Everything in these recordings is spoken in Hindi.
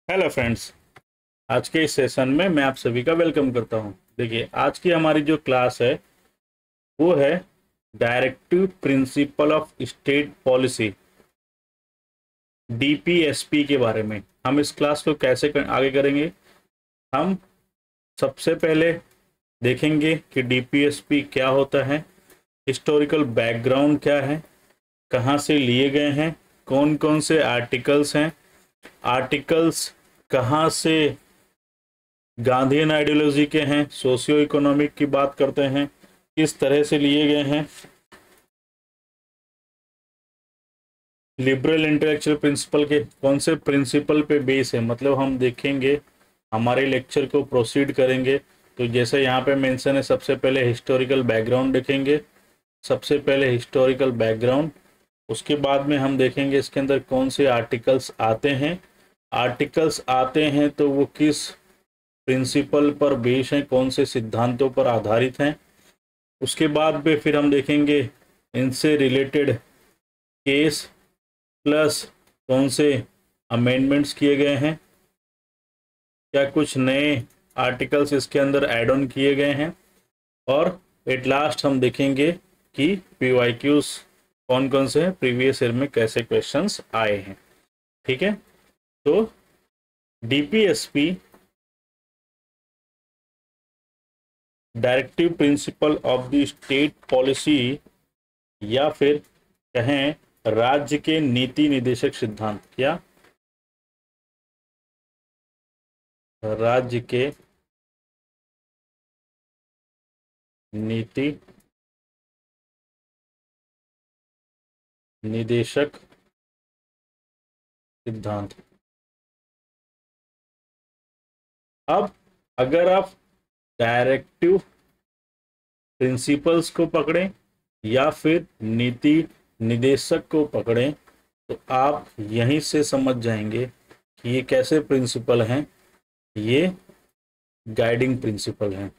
Hello friends. आज के इस सेशन में मैं आप सभी का वेलकम करता हूं। देखिए, आज की हमारी जो क्लास है वो है directive principle of state policy, DPSP के बारे में। हम इस क्लास को कैसे आगे करेंगे। हम सबसे पहले देखेंगे कि डीपीएसपी क्या होता है, हिस्टोरिकल बैकग्राउंड क्या है, कहाँ से लिए गए हैं, कौन कौन से आर्टिकल्स हैं, आर्टिकल्स कहाँ से गांधीयन आइडियोलॉजी के हैं, सोशियो इकोनॉमिक की बात करते हैं, किस तरह से लिए गए हैं, लिबरल इंटेलेक्चुअल प्रिंसिपल के कौन से प्रिंसिपल पे बेस है। मतलब हम देखेंगे, हमारे लेक्चर को प्रोसीड करेंगे तो जैसे यहाँ पे मेंशन है, सबसे पहले हिस्टोरिकल बैकग्राउंड देखेंगे। सबसे पहले हिस्टोरिकल बैकग्राउंड, उसके बाद में हम देखेंगे इसके अंदर कौन से आर्टिकल्स आते हैं। आर्टिकल्स आते हैं तो वो किस प्रिंसिपल पर बेस हैं, कौन से सिद्धांतों पर आधारित हैं। उसके बाद में फिर हम देखेंगे इनसे रिलेटेड केस प्लस कौन से अमेंडमेंट्स किए गए हैं, क्या कुछ नए आर्टिकल्स इसके अंदर ऐड ऑन किए गए हैं, और एट लास्ट हम देखेंगे कि पीवाईक्यूज कौन कौन से हैं, प्रीवियस ईयर में कैसे क्वेश्चंस आए हैं। ठीक है, तो DPSP directive principle of the state policy, या फिर कहें राज्य के नीति निदेशक सिद्धांत। क्या राज्य के नीति निदेशक सिद्धांत। अब अगर आप डायरेक्टिव प्रिंसिपल्स को पकड़ें या फिर नीति निदेशक को पकड़ें तो आप यहीं से समझ जाएंगे कि ये कैसे प्रिंसिपल हैं। ये गाइडिंग प्रिंसिपल हैं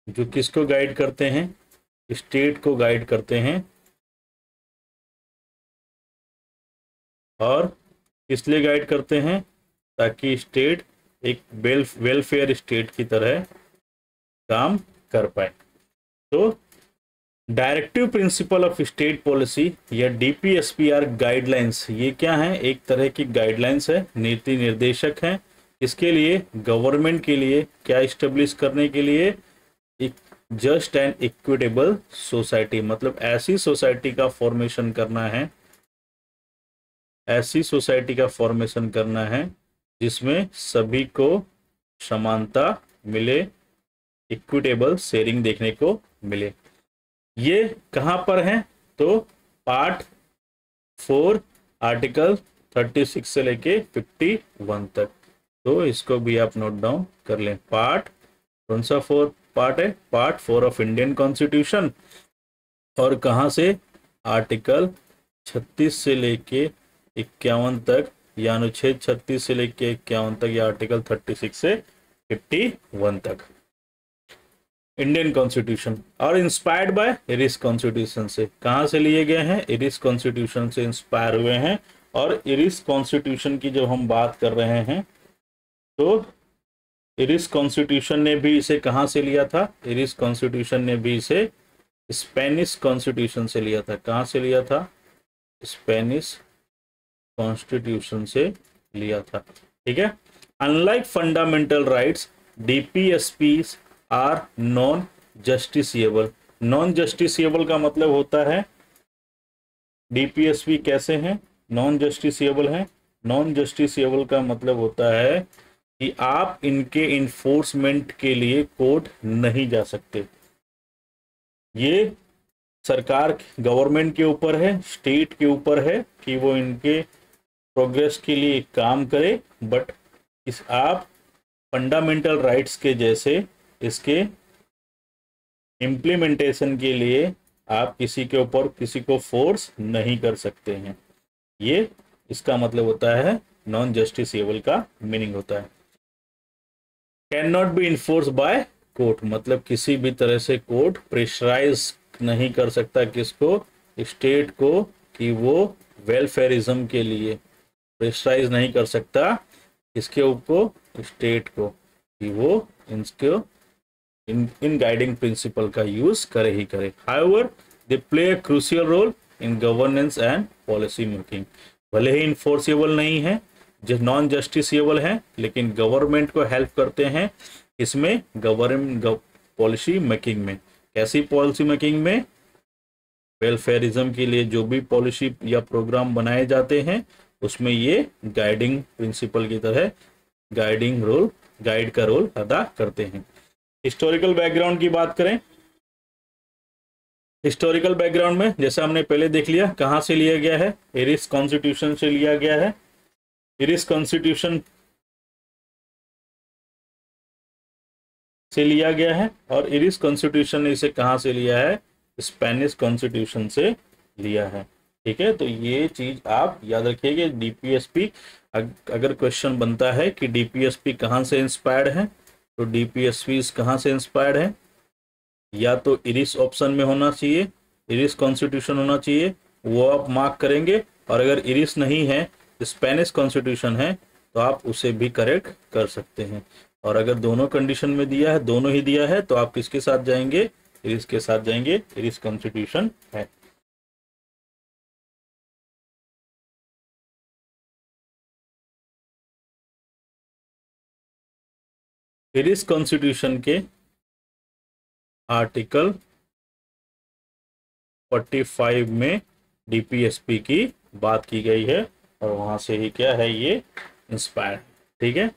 जो किसको गाइड करते हैं, स्टेट को गाइड करते हैं। और इसलिए गाइड करते हैं ताकि स्टेट एक वेलफेयर स्टेट की तरह काम कर पाए। तो directive principle of state policy या डीपीएसपीआर गाइडलाइंस, ये क्या है, एक तरह की गाइडलाइंस है, नीति निर्देशक हैं। इसके लिए गवर्नमेंट के लिए क्या इस्टेब्लिश करने के लिए, एक जस्ट एंड इक्विटेबल सोसाइटी, मतलब ऐसी सोसाइटी का फॉर्मेशन करना है, ऐसी सोसाइटी का फॉर्मेशन करना है जिसमें सभी को समानता मिले, इक्विटेबल शेयरिंग देखने को मिले। ये कहां पर है, तो पार्ट 4 आर्टिकल 36 से लेके 51 तक। तो इसको भी आप नोट डाउन कर लें। पार्ट कौन सा 4 पार्ट है, पार्ट 4 ऑफ इंडियन कॉन्स्टिट्यूशन। और कहां से, आर्टिकल 36 से लेके 51 तक, या अनुच्छेद 36 से लेके 51 तक, या आर्टिकल 36 से 51 तक इंडियन कॉन्स्टिट्यूशन। और इंस्पायर्ड बाय इरिस कॉन्स्टिट्यूशन से, कहां से लिए गए हैं, इरिस कॉन्स्टिट्यूशन से इंस्पायर हुए हैं। और इरिस कॉन्स्टिट्यूशन की जब हम बात कर रहे हैं तो इरिस कॉन्स्टिट्यूशन ने भी इसे कहां से लिया था, इरिस कॉन्स्टिट्यूशन ने भी इसे स्पेनिश कॉन्स्टिट्यूशन से लिया था। कहां से लिया था, स्पेनिश कॉन्स्टिट्यूशन से लिया था। ठीक है, unlike fundamental rights, DPSPs are non justiciable. Non justiciable का मतलब होता है, डीपीएसपी कैसे हैं, नॉन जस्टिसिएबल हैं। नॉन जस्टिसिएबल का मतलब होता है कि आप इनके इन्फोर्समेंट के लिए कोर्ट नहीं जा सकते। ये सरकार गवर्नमेंट के ऊपर है, स्टेट के ऊपर है कि वो इनके प्रोग्रेस के लिए काम करे, बट इस आप फंडामेंटल राइट्स के जैसे इसके इम्प्लीमेंटेशन के लिए आप किसी के ऊपर किसी को फोर्स नहीं कर सकते हैं। ये इसका मतलब होता है, नॉन जस्टिसिएबल का मीनिंग होता है। Can not be enforce by court, मतलब किसी भी तरह से कोर्ट प्रेशराइज नहीं कर सकता किसको, स्टेट को, कि वो वेलफेयरिज्म के लिए प्रेशराइज नहीं कर सकता इसके ऊपर स्टेट को कि वो इनको इन गाइडिंग प्रिंसिपल का यूज करे ही करे। However they play a crucial role in governance and policy making. भले ही इन्फोर्सेबल नहीं है, जो नॉन जस्टिसेबल है, लेकिन गवर्नमेंट को हेल्प करते हैं इसमें गवर्नमेंट पॉलिसी मेकिंग में। कैसी पॉलिसी मेकिंग में? वेलफेयरिज्म के लिए जो भी पॉलिसी या प्रोग्राम बनाए जाते हैं उसमें ये गाइडिंग प्रिंसिपल की तरह गाइड का रोल अदा करते हैं। हिस्टोरिकल बैकग्राउंड की बात करें, हिस्टोरिकल बैकग्राउंड में जैसा हमने पहले देख लिया, कहां से लिया गया है? इरिस कॉन्स्टिट्यूशन से लिया गया है। इरिस कॉन्स्टिट्यूशन से लिया गया है, और इरिस कॉन्स्टिट्यूशन ने इसे कहां से लिया है? स्पेनिश कॉन्स्टिट्यूशन से लिया है। ठीक है, तो ये चीज आप याद रखिएगा। डीपीएसपी अगर क्वेश्चन बनता है कि डीपीएसपी कहां से इंस्पायर्ड है, तो डीपीएसपी कहां से इंस्पायर्ड है? या तो इरिस ऑप्शन में होना चाहिए, इरिस कॉन्स्टिट्यूशन होना चाहिए, वो आप मार्क करेंगे। और अगर इरिस नहीं है, स्पेनिश कॉन्स्टिट्यूशन है, तो आप उसे भी करेक्ट कर सकते हैं। और अगर दोनों कंडीशन में दिया है, दोनों ही दिया है, तो आप किसके साथ जाएंगे? इरिस के साथ जाएंगे। इरिस कॉन्स्टिट्यूशन है। इरिस कॉन्स्टिट्यूशन के आर्टिकल 45 में डीपीएसपी की बात की गई है, और वहां से ही क्या है? ये इंस्पायर। ठीक है,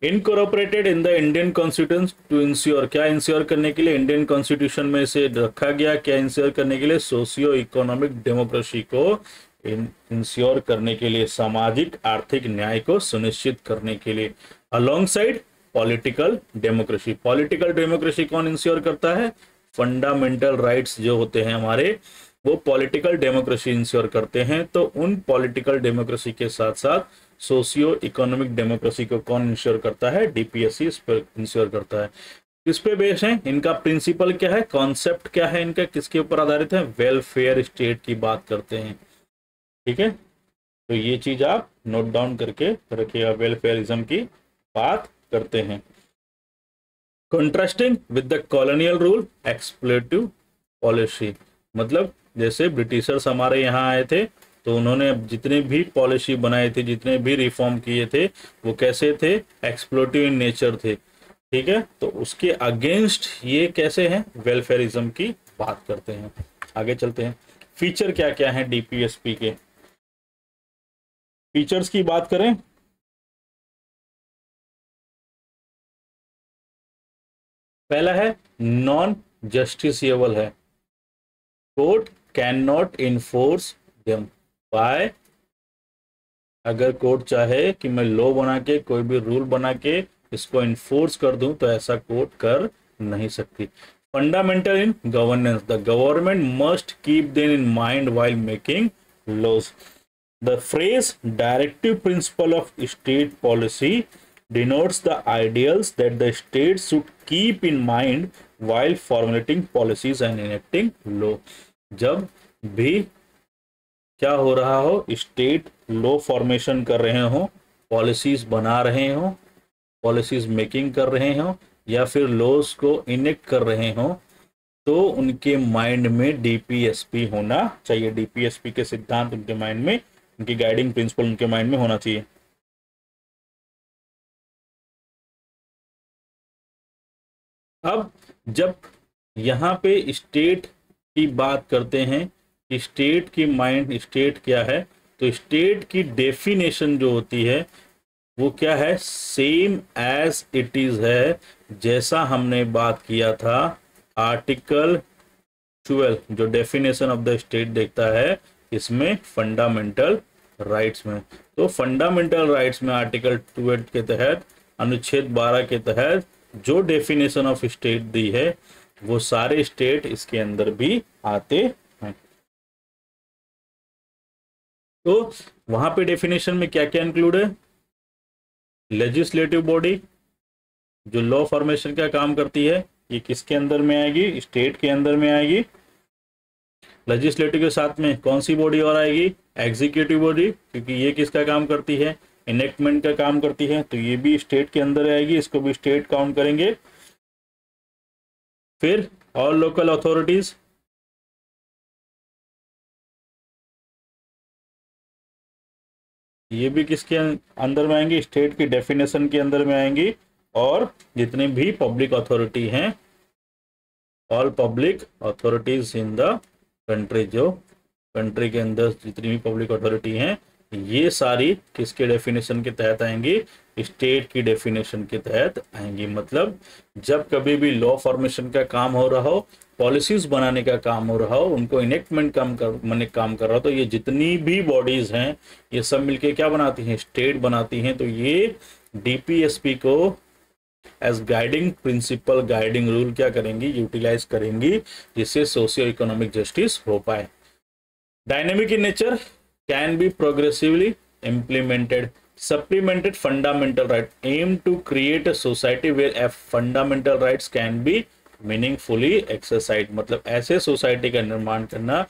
incorporated in the Indian constitution to ensure, क्या इंश्योर करने के लिए इंडियन कॉन्स्टिट्यूशन में इसे रखा गया? क्या इंश्योर करने के लिए? सोशियो इकोनॉमिक डेमोक्रेसी को इंश्योर करने के लिए, सामाजिक आर्थिक न्याय को सुनिश्चित करने के लिए, alongside political democracy. Political democracy कौन इंश्योर करता है? फंडामेंटल राइट्स जो होते हैं हमारे, वो पॉलिटिकल डेमोक्रेसी इंश्योर करते हैं। तो उन पॉलिटिकल डेमोक्रेसी के साथ साथ सोशियो इकोनॉमिक डेमोक्रेसी को कौन इंश्योर करता है? डीपीएससी इस पर इंश्योर करता है। किस पे बेस है? इनका प्रिंसिपल क्या है? कॉन्सेप्ट क्या है इनका? किसके ऊपर आधारित है? वेलफेयर स्टेट की बात करते हैं। ठीक है, तो ये चीज आप नोट डाउन करके रखिएगा। वेलफेयरिज्म की बात करते हैं। Contrasting with the colonial rule exploitative policy, मतलब जैसे ब्रिटिशर्स हमारे यहाँ आए थे, तो उन्होंने जितने भी पॉलिसी बनाए थे, जितने भी रिफॉर्म किए थे, वो कैसे थे? एक्सप्लोइटिव इन नेचर थे। ठीक है, तो उसके अगेंस्ट ये कैसे हैं? वेलफेयरिज्म की बात करते हैं। आगे चलते हैं। फीचर क्या क्या है डीपीएसपी के? फीचर्स की बात करें, पहला है नॉन जस्टिसेबल है। Court can not enforce them by, अगर कोर्ट चाहे कि मैं लॉ बना के, कोई भी रूल बना के इसको इन्फोर्स कर दूं, तो ऐसा कोर्ट कर नहीं सकती। Fundamental in governance, the government must keep them in mind while making laws. The phrase directive principle of state policy denotes the ideals that the state should keep in mind while formulating policies and enacting law। जब भी क्या हो रहा हो, स्टेट लॉ फॉर्मेशन कर रहे हो, पॉलिसीज बना रहे हो, पॉलिसीज मेकिंग कर रहे हो, या फिर लॉज को इनेक्ट कर रहे हो, तो उनके माइंड में डीपीएसपी होना चाहिए। डीपीएसपी के सिद्धांत उनके माइंड में, उनकी गाइडिंग प्रिंसिपल उनके माइंड में होना चाहिए। अब जब यहाँ पे स्टेट की बात करते हैं, स्टेट की माइंड, स्टेट क्या है, तो स्टेट की डेफिनेशन जो होती है वो क्या है? सेम एज इट इज है, जैसा हमने बात किया था आर्टिकल 12, जो डेफिनेशन ऑफ द स्टेट देखता है इसमें फंडामेंटल राइट्स में। तो फंडामेंटल राइट्स में आर्टिकल 12 के तहत, अनुच्छेद 12 के तहत जो डेफिनेशन ऑफ स्टेट दी है, वो सारे स्टेट इसके अंदर भी आते हैं। तो वहां पे डेफिनेशन में क्या क्या इंक्लूड है? लेजिस्लेटिव बॉडी जो लॉ फॉर्मेशन का काम करती है, ये किसके अंदर में आएगी? स्टेट के अंदर में आएगी। लेजिस्लेटिव के साथ में कौन सी बॉडी और आएगी? एग्जीक्यूटिव बॉडी, क्योंकि ये किसका काम करती है? इनेक्टमेंट का काम करती है, तो ये भी स्टेट के अंदर आएगी, इसको भी स्टेट काउंट करेंगे। फिर और लोकल अथॉरिटीज, ये भी किसके अंदर में आएंगी, स्टेट की डेफिनेशन के अंदर में आएंगी। और जितने भी पब्लिक अथॉरिटी हैं, all public authorities in the country, जो कंट्री के अंदर जितनी भी पब्लिक अथॉरिटी हैं, ये सारी किसके डेफिनेशन के तहत आएंगी, स्टेट की डेफिनेशन के तहत आएंगी। मतलब जब कभी भी लॉ फॉर्मेशन का काम हो रहा हो, पॉलिसीज बनाने का काम हो रहा हो, उनको इनेक्टमेंट काम कर रहा हो, तो ये जितनी भी बॉडीज हैं ये सब मिलके क्या बनाती हैं, स्टेट बनाती हैं। तो ये डीपीएसपी को as guiding principle, guiding rule क्या करेंगी, यूटिलाइज करेंगी, जिससे सोशियो इकोनॉमिक जस्टिस हो पाए। Dynamic in nature, can be progressively implemented, supplemented fundamental right, aim to create a society where a fundamental rights can be meaningfully exercised। मतलब ऐसे सोसाइटी का निर्माण करना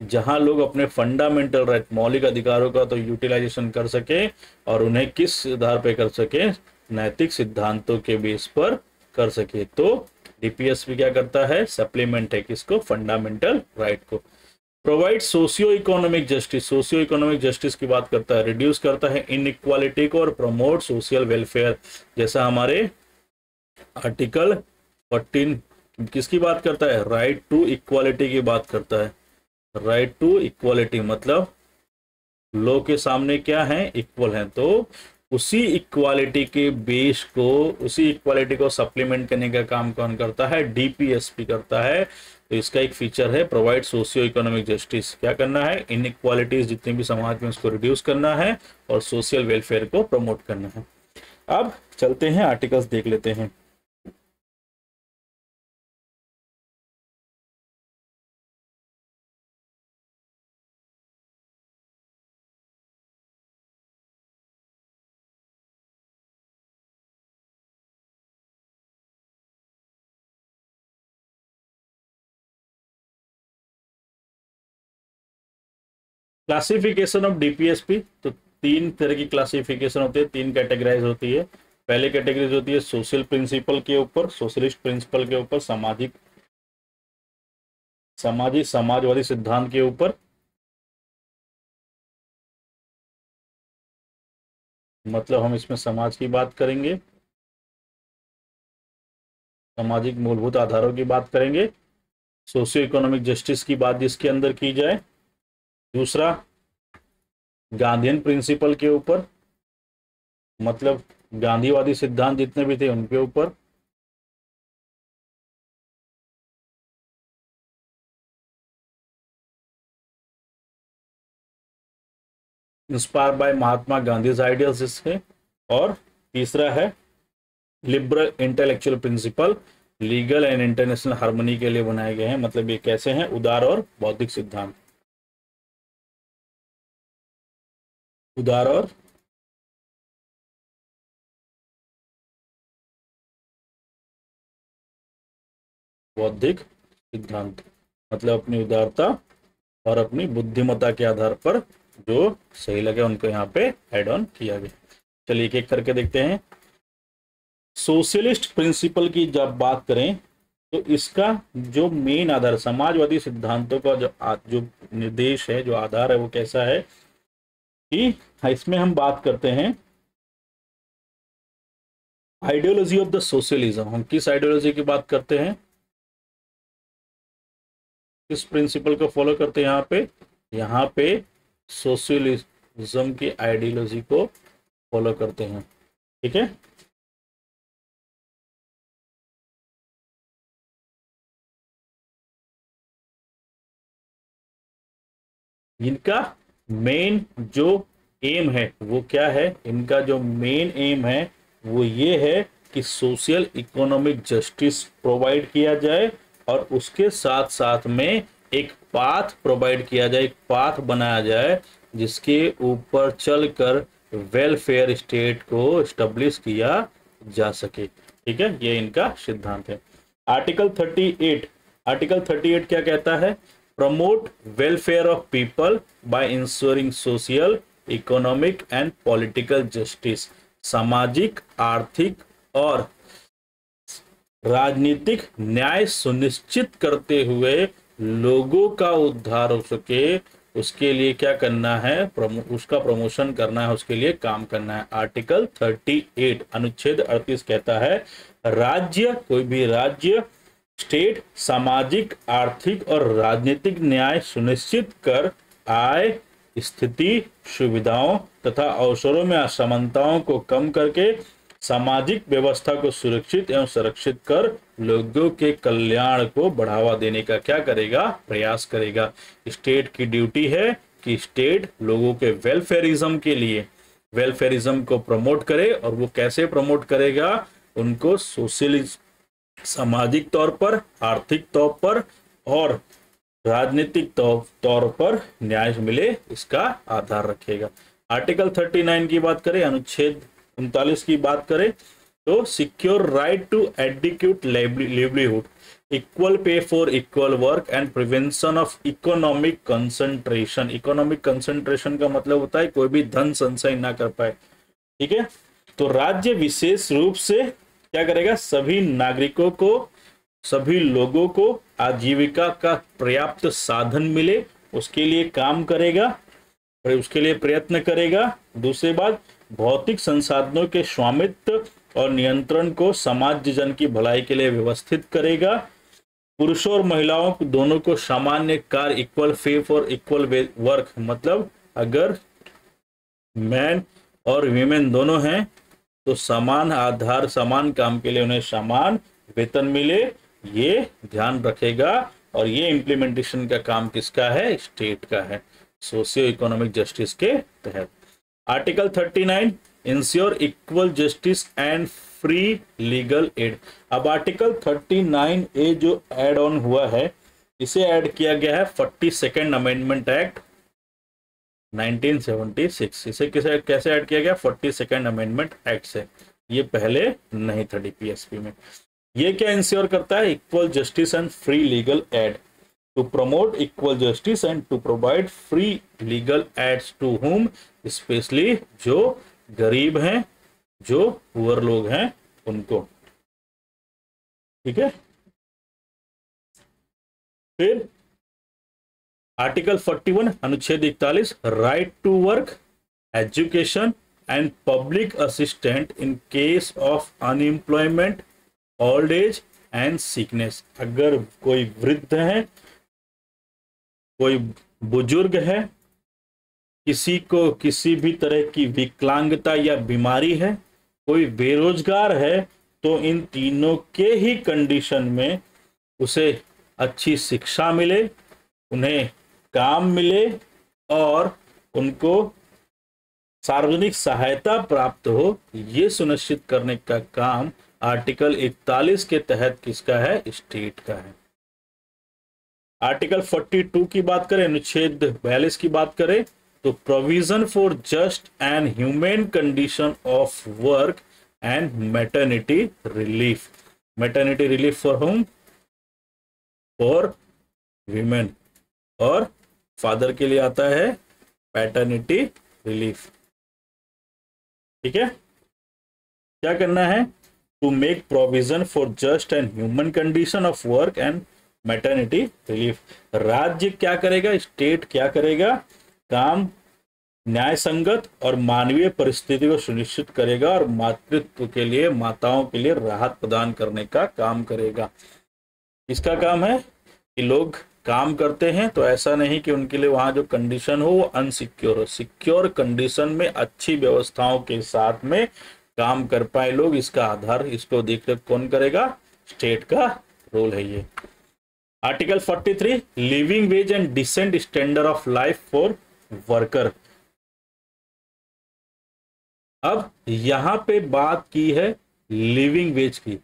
जहां लोग अपने फंडामेंटल राइट, मौलिक अधिकारों का तो यूटिलाइजेशन कर सके, और उन्हें किस आधार पे कर सके, नैतिक सिद्धांतों के बेस पर कर सके। तो डीपीएसपी क्या करता है, सप्लीमेंट है किसको, फंडामेंटल राइट को। Provide socio economic justice, socio economic justice की बात करता है, रिड्यूस करता है इनइक्वालिटी को और प्रमोट सोशल वेलफेयर। जैसा हमारे आर्टिकल 14 किसकी बात करता है, राइट टू इक्वालिटी की बात करता है। राइट टू इक्वालिटी मतलब लो के सामने क्या है, इक्वल है। तो उसी इक्वालिटी के बेस को, उसी इक्वालिटी को सप्लीमेंट करने का काम कौन करता है, डीपीएसपी करता है। तो इसका एक फीचर है प्रोवाइड सोशियो इकोनॉमिक जस्टिस। क्या करना है, इनइक्वालिटीज जितनी भी समाज में उसको रिड्यूस करना है और सोशल वेलफेयर को प्रमोट करना है। अब चलते हैं आर्टिकल्स देख लेते हैं। क्लासिफिकेशन ऑफ डीपीएसपी, तो तीन तरह की क्लासिफिकेशन होती है, तीन कैटेगराइज होती है। पहले कैटेगरीज होती है सोशल प्रिंसिपल के ऊपर, सोशलिस्ट प्रिंसिपल के ऊपर, समाजवादी सिद्धांत के ऊपर। मतलब हम इसमें समाज की बात करेंगे, सामाजिक मूलभूत आधारों की बात करेंगे, सोशियो इकोनॉमिक जस्टिस की बात जिसके अंदर की जाए। दूसरा गांधीयन प्रिंसिपल के ऊपर, मतलब गांधीवादी सिद्धांत जितने भी थे उनके ऊपर। Inspire by Mahatma Gandhi ideals इसके। और तीसरा है liberal intellectual principle, legal and international harmony के लिए बनाए गए हैं। मतलब ये कैसे हैं, उदार और बौद्धिक सिद्धांत। उदार और बौद्धिक सिद्धांत, मतलब अपनी उदारता और अपनी बुद्धिमत्ता के आधार पर जो सही लगे उनको यहाँ पे एड ऑन किया गया। चलिए एक एक करके देखते हैं। सोशलिस्ट प्रिंसिपल की जब बात करें तो इसका जो मेन आधार, समाजवादी सिद्धांतों का जो निर्देश है, जो आधार है, वो कैसा है कि इसमें हम बात करते हैं आइडियोलॉजी ऑफ द सोशलिज्म। हम किस आइडियोलॉजी की बात करते हैं, किस प्रिंसिपल को फॉलो करते हैं यहाँ पे सोशलिज्म की आइडियोलॉजी को फॉलो करते हैं। ठीक है, इनका मेन जो एम है वो क्या है, इनका जो मेन एम है वो ये है कि सोशल इकोनॉमिक जस्टिस प्रोवाइड किया जाए और उसके साथ साथ में एक पाथ प्रोवाइड किया जाए, एक पाथ बनाया जाए जिसके ऊपर चलकर वेलफेयर स्टेट को एस्टेब्लिश किया जा सके। ठीक है, ये इनका सिद्धांत है। आर्टिकल 38 क्या कहता है, promote welfare of people by ensuring social economic and political justice, सामाजिक, आर्थिक और राजनीतिक न्याय सुनिश्चित करते हुए लोगों का उद्धार हो सके, उसके लिए क्या करना है, उसका प्रमोशन करना है, उसके लिए काम करना है। आर्टिकल 38 अनुच्छेद 38 कहता है राज्य, कोई भी राज्य, स्टेट सामाजिक, आर्थिक और राजनीतिक न्याय सुनिश्चित कर आय, स्थिति, सुविधाओं तथा अवसरों में असमानताओं को कम करके सामाजिक व्यवस्था को सुरक्षित एवं संरक्षित कर लोगों के कल्याण को बढ़ावा देने का क्या करेगा, प्रयास करेगा। स्टेट की ड्यूटी है कि स्टेट लोगों के वेलफेयरिज्म के लिए वेलफेयरिज्म को प्रमोट करे, और वो कैसे प्रमोट करेगा, उनको सोशली, सामाजिक तौर पर, आर्थिक तौर पर और राजनीतिक तौर पर न्याय मिले, इसका आधार रखेगा। आर्टिकल 39 की बात करें, अनुच्छेद 39 की बात करें तो secure right to adequate livelihood, equal pay for equal work and prevention of economic concentration. Economic concentration का मतलब होता है कोई भी धन संचय ना कर पाए, ठीक है। तो राज्य विशेष रूप से क्या करेगा, सभी नागरिकों को, सभी लोगों को आजीविका का पर्याप्त साधन मिले, उसके लिए काम करेगा, उसके लिए प्रयत्न करेगा। दूसरी बात, भौतिक संसाधनों के स्वामित्व और नियंत्रण को समाज जन की भलाई के लिए व्यवस्थित करेगा। पुरुषों और महिलाओं दोनों को सामान्य कार्य, equal pay for equal work, मतलब अगर मैन और वीमेन दोनों हैं तो समान आधार, समान काम के लिए उन्हें समान वेतन मिले, ये ध्यान रखेगा। और ये इम्प्लीमेंटेशन का काम किसका है, स्टेट का है, सोशियो इकोनॉमिक जस्टिस के तहत। Article 39 ensure equal justice and free legal add. अब आर्टिकल 39A जो एड ऑन हुआ है, इसे ऐड किया गया है 42nd अमेंडमेंट एक्ट 1976। इसे कैसे ऐड किया गया, 42nd अमेंडमेंट एक्ट से, ये पहले नहीं था डीपीएसपी में। ये क्या इंश्योर करता है, equal justice and free legal aid, to promote equal justice and to provide free legal aids to whom, especially जो गरीब हैं, जो पुअर लोग हैं उनको, ठीक है। फिर आर्टिकल 41 अनुच्छेद 41 right to work, education and public assistant in case of unemployment, old age and sickness. अगर कोई वृद्ध है, कोई बुजुर्ग है, किसी को किसी भी तरह की विकलांगता या बीमारी है, कोई बेरोजगार है, तो इन तीनों के ही कंडीशन में उसे अच्छी शिक्षा मिले, उन्हें काम मिले और उनको सार्वजनिक सहायता प्राप्त हो, ये सुनिश्चित करने का काम आर्टिकल 41 के तहत किसका है, स्टेट का है। आर्टिकल 42 की बात करें, अनुच्छेद 42 की बात करें तो provision for just and human condition of work and maternity relief. Maternity relief for home, for women, और फादर के लिए आता है पैटर्निटी रिलीफ, ठीक है। क्या करना है, to make provision for just and human condition of work and maternity relief. राज्य क्या करेगा, स्टेट क्या करेगा, काम न्याय संगत और मानवीय परिस्थिति को सुनिश्चित करेगा और मातृत्व के लिए, माताओं के लिए राहत प्रदान करने का काम करेगा। इसका काम है कि लोग काम करते हैं तो ऐसा नहीं कि उनके लिए वहां जो कंडीशन हो वो अनसिक्योर हो, सिक्योर कंडीशन में अच्छी व्यवस्थाओं के साथ में काम कर पाए लोग, इसका आधार, इसको देख कौन करेगा, स्टेट का रोल है ये। Article 43 living wage and decent standard of life for worker. अब यहां पे बात की है लिविंग वेज की,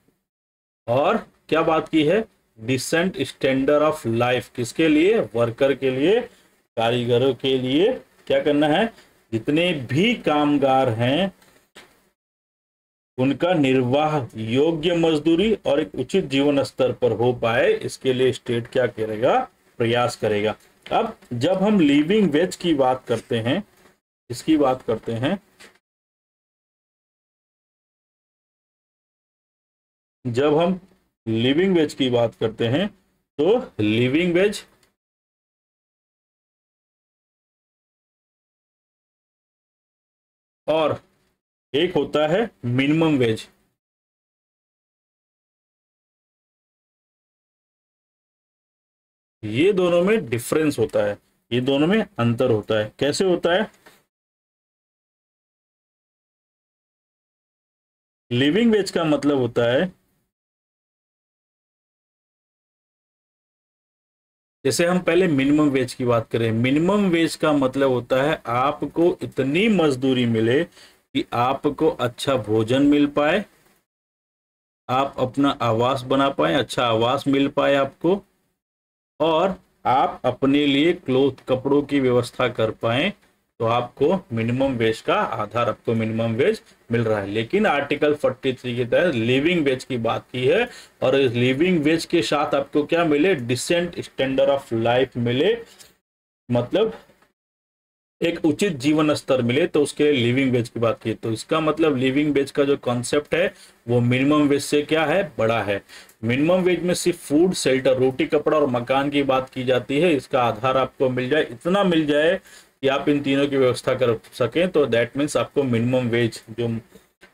और क्या बात की है, डिसेंट स्टैंडर्ड ऑफ लाइफ, किसके लिए, वर्कर के लिए, कारीगरों के लिए। क्या करना है, जितने भी कामगार हैं उनका निर्वाह योग्य मजदूरी और एक उचित जीवन स्तर पर हो पाए, इसके लिए स्टेट क्या करेगा, प्रयास करेगा। अब जब हम लिविंग वेज की बात करते हैं इसकी बात करते हैं, जब हम लिविंग वेज की बात करते हैं तो लिविंग वेज और एक होता है मिनिमम वेज। ये दोनों में डिफरेंस होता है, ये दोनों में अंतर होता है। कैसे होता है? लिविंग वेज का मतलब होता है, जैसे हम पहले मिनिमम वेज की बात करें, मिनिमम वेज का मतलब होता है आपको इतनी मजदूरी मिले कि आपको अच्छा भोजन मिल पाए, आप अपना आवास बना पाए, अच्छा आवास मिल पाए आपको, और आप अपने लिए क्लोथ कपड़ों की व्यवस्था कर पाए, तो आपको मिनिमम वेज का आधार, आपको मिनिमम वेज मिल रहा है। लेकिन आर्टिकल 43 के तहत लिविंग वेज की बात की है, और इस लिविंग वेज के साथ आपको क्या मिले? डिसेंट स्टैंडर्ड ऑफ लाइफ मिले, मतलब एक उचित जीवन स्तर मिले, तो उसके लिए लिविंग वेज की बात की। तो इसका मतलब लिविंग वेज का जो कॉन्सेप्ट है वो मिनिमम वेज से क्या है? बड़ा है। मिनिमम वेज में सिर्फ फूड, शेल्टर, रोटी, कपड़ा और मकान की बात की जाती है। इसका आधार आपको मिल जाए, इतना मिल जाए कि आप इन तीनों की व्यवस्था कर सकें, तो दैट मीन्स आपको मिनिमम वेज जो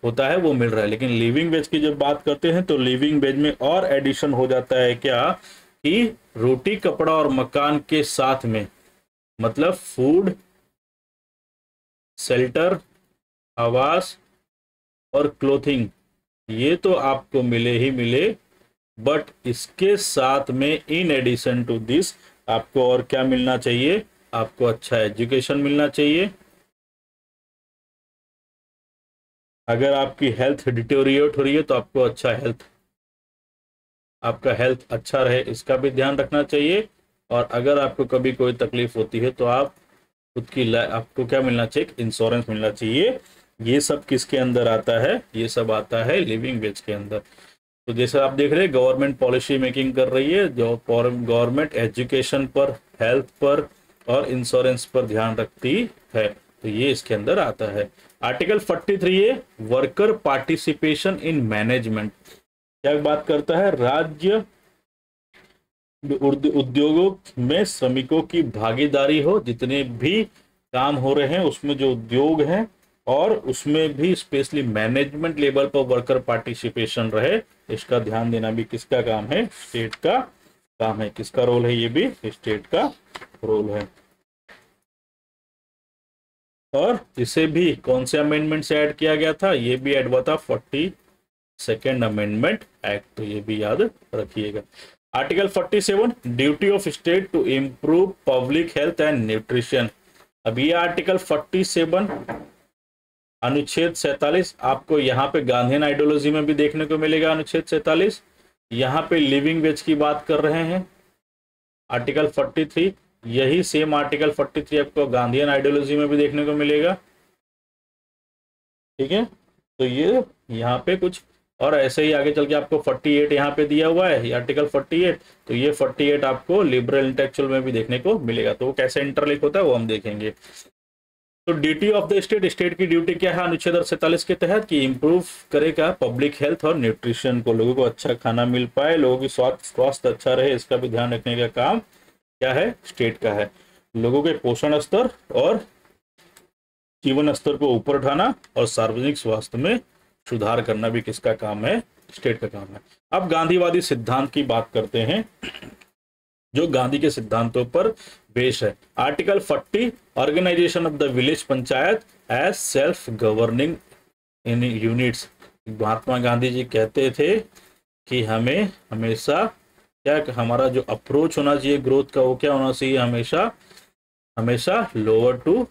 होता है वो मिल रहा है। लेकिन लिविंग वेज की जब बात करते हैं तो लिविंग वेज में और एडिशन हो जाता है क्या, कि रोटी, कपड़ा और मकान के साथ में, मतलब फूड, शेल्टर, आवास और क्लोथिंग, ये तो आपको मिले ही मिले, बट इसके साथ में इन एडिशन टू दिस आपको और क्या मिलना चाहिए? आपको अच्छा एजुकेशन मिलना चाहिए। अगर आपकी हेल्थ डिटेरियोरेट हो रही है तो आपको अच्छा हेल्थ, आपका हेल्थ अच्छा रहे, इसका भी ध्यान रखना चाहिए। और अगर आपको कभी कोई तकलीफ होती है तो आप खुद की आपको क्या मिलना चाहिए? इंश्योरेंस मिलना चाहिए। ये सब किसके अंदर आता है? ये सब आता है लिविंग वेज के अंदर। तो जैसे आप देख रहे हैं गवर्नमेंट पॉलिसी मेकिंग कर रही है, जो गवर्नमेंट एजुकेशन पर, हेल्थ पर और इंश्योरेंस पर ध्यान रखती है, तो ये इसके अंदर आता है। आर्टिकल 43 है वर्कर पार्टिसिपेशन इन मैनेजमेंट। क्या बात करता है? राज्य उद्योगों में श्रमिकों की भागीदारी हो, जितने भी काम हो रहे हैं उसमें जो उद्योग हैं, और उसमें भी स्पेशली मैनेजमेंट लेवल पर वर्कर पार्टिसिपेशन रहे, इसका ध्यान देना भी किसका काम है? स्टेट का काम है। किसका रोल है? ये भी स्टेट का रोल है। और इसे भी कौन से अमेंडमेंट से ऐड किया गया था? ये भी ऐड हुआ था 42nd अमेंडमेंट एक्ट, तो ये भी याद रखिएगा। Article 47 duty of state to improve public health and nutrition. अब ये आर्टिकल 47 अनुच्छेद 47 आपको यहाँ पे गांधीयन आइडियोलॉजी में भी देखने को मिलेगा। अनुच्छेद 47 यहाँ पे लिविंग वेज की बात कर रहे हैं। आर्टिकल 43 यही सेम आर्टिकल 43 आपको गांधीयन आइडियोलॉजी में भी देखने को मिलेगा। ठीक है, तो ये यहाँ पे कुछ और ऐसे ही आगे चल के आपको 48 यहाँ पे दिया हुआ है, ये आर्टिकल 48, तो ये 48 आपको लिबरल इंटेलेक्चुअल में भी देखने को मिलेगा। तो वो कैसे इंटरलिंक होता है वो हम देखेंगे। तो duty of the state, state की ड्यूटी क्या है अनुच्छेद 47 के तहत? कि इंप्रूव करेगा पब्लिक हेल्थ और न्यूट्रिशन को, लोगों को अच्छा खाना मिल पाए, लोगों की स्वास्थ्य अच्छा रहे, इसका भी ध्यान रखने का काम क्या है? स्टेट का है। लोगों के पोषण स्तर और जीवन स्तर को ऊपर उठाना और सार्वजनिक स्वास्थ्य में सुधार करना भी किसका काम है? स्टेट का काम है। अब गांधीवादी सिद्धांत की बात करते हैं, जो गांधी के सिद्धांतों पर बेस है। Article 40 organisation of the village panchayat as self governing in units. Mahatma Gandhi ji कहते थे कि हमें हमेशा क्या, हमारा जो अप्रोच होना चाहिए ग्रोथ का, वो क्या होना चाहिए? हमेशा हमेशा लोअर टू